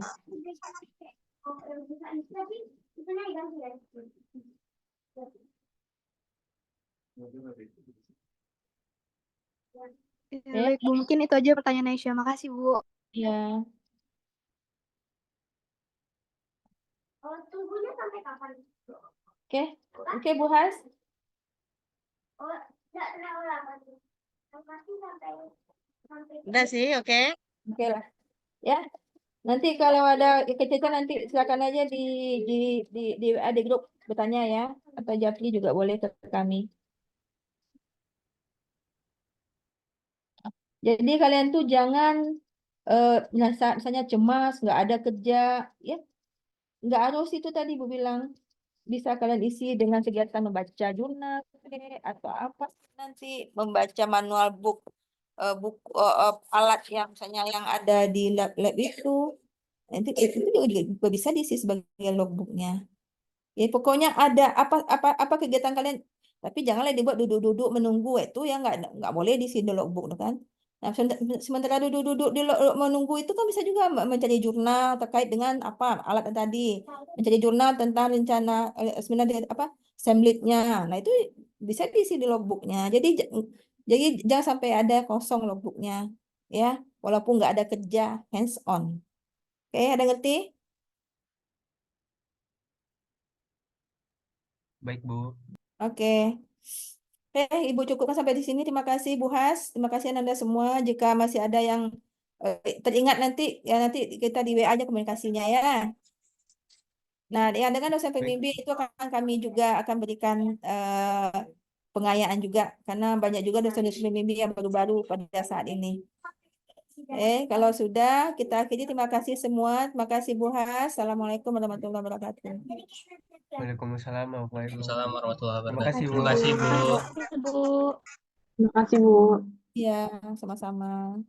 Speaker 10: Ya, baik Bu, mungkin itu aja pertanyaan Aisyah. Makasih Bu.
Speaker 1: Ya. Oke, oke Bu Has.
Speaker 5: Udah sih, oke.
Speaker 1: Oke lah, ya. Nanti kalau ada kecacatan nanti silakan aja di WA di grup bertanya ya, atau Jafri juga boleh ke kami. Jadi kalian tuh jangan misalnya cemas, nggak ada kerja, ya nggak harus itu tadi Bu bilang. Bisa kalian isi dengan kegiatan membaca jurnal atau apa nanti membaca manual buku alat yang misalnya yang ada di lab itu. Nanti itu juga bisa diisi sebagai logbooknya. Ya pokoknya ada apa kegiatan kalian, tapi janganlah dibuat duduk-duduk menunggu itu ya nggak boleh diisi di logbook kan. Nah, sementara duduk-duduk di menunggu itu kan bisa juga mencari jurnal terkait dengan apa alat tadi, mencari jurnal tentang rencana sebenarnya apa assembly-nya. Nah, itu bisa diisi di logbooknya. Jadi jangan sampai ada kosong logbooknya ya, walaupun nggak ada kerja hands on. Oke, ada ngerti?
Speaker 2: Baik, Bu.
Speaker 1: Oke. Ibu cukupkan sampai di sini. Terima kasih Bu Has. Terima kasih Anda semua. Jika masih ada yang teringat nanti ya nanti kita di WA aja komunikasinya ya. Nah, yang dengan dosen pembimbing itu akan kami juga akan berikan pengayaan juga karena banyak juga dosen-dosen pembimbing yang baru-baru pada saat ini. Kalau sudah kita akhiri, terima kasih semua. Terima kasih Bu Has. Assalamualaikum warahmatullahi wabarakatuh.
Speaker 2: Waalaikumsalam
Speaker 6: Waalaikumsalam warahmatullahi
Speaker 2: Terima kasih,
Speaker 6: wabarakatuh.
Speaker 2: Bu.
Speaker 6: Terima kasih Bu.
Speaker 10: Bu.
Speaker 9: Terima kasih Bu.
Speaker 1: Iya, sama-sama.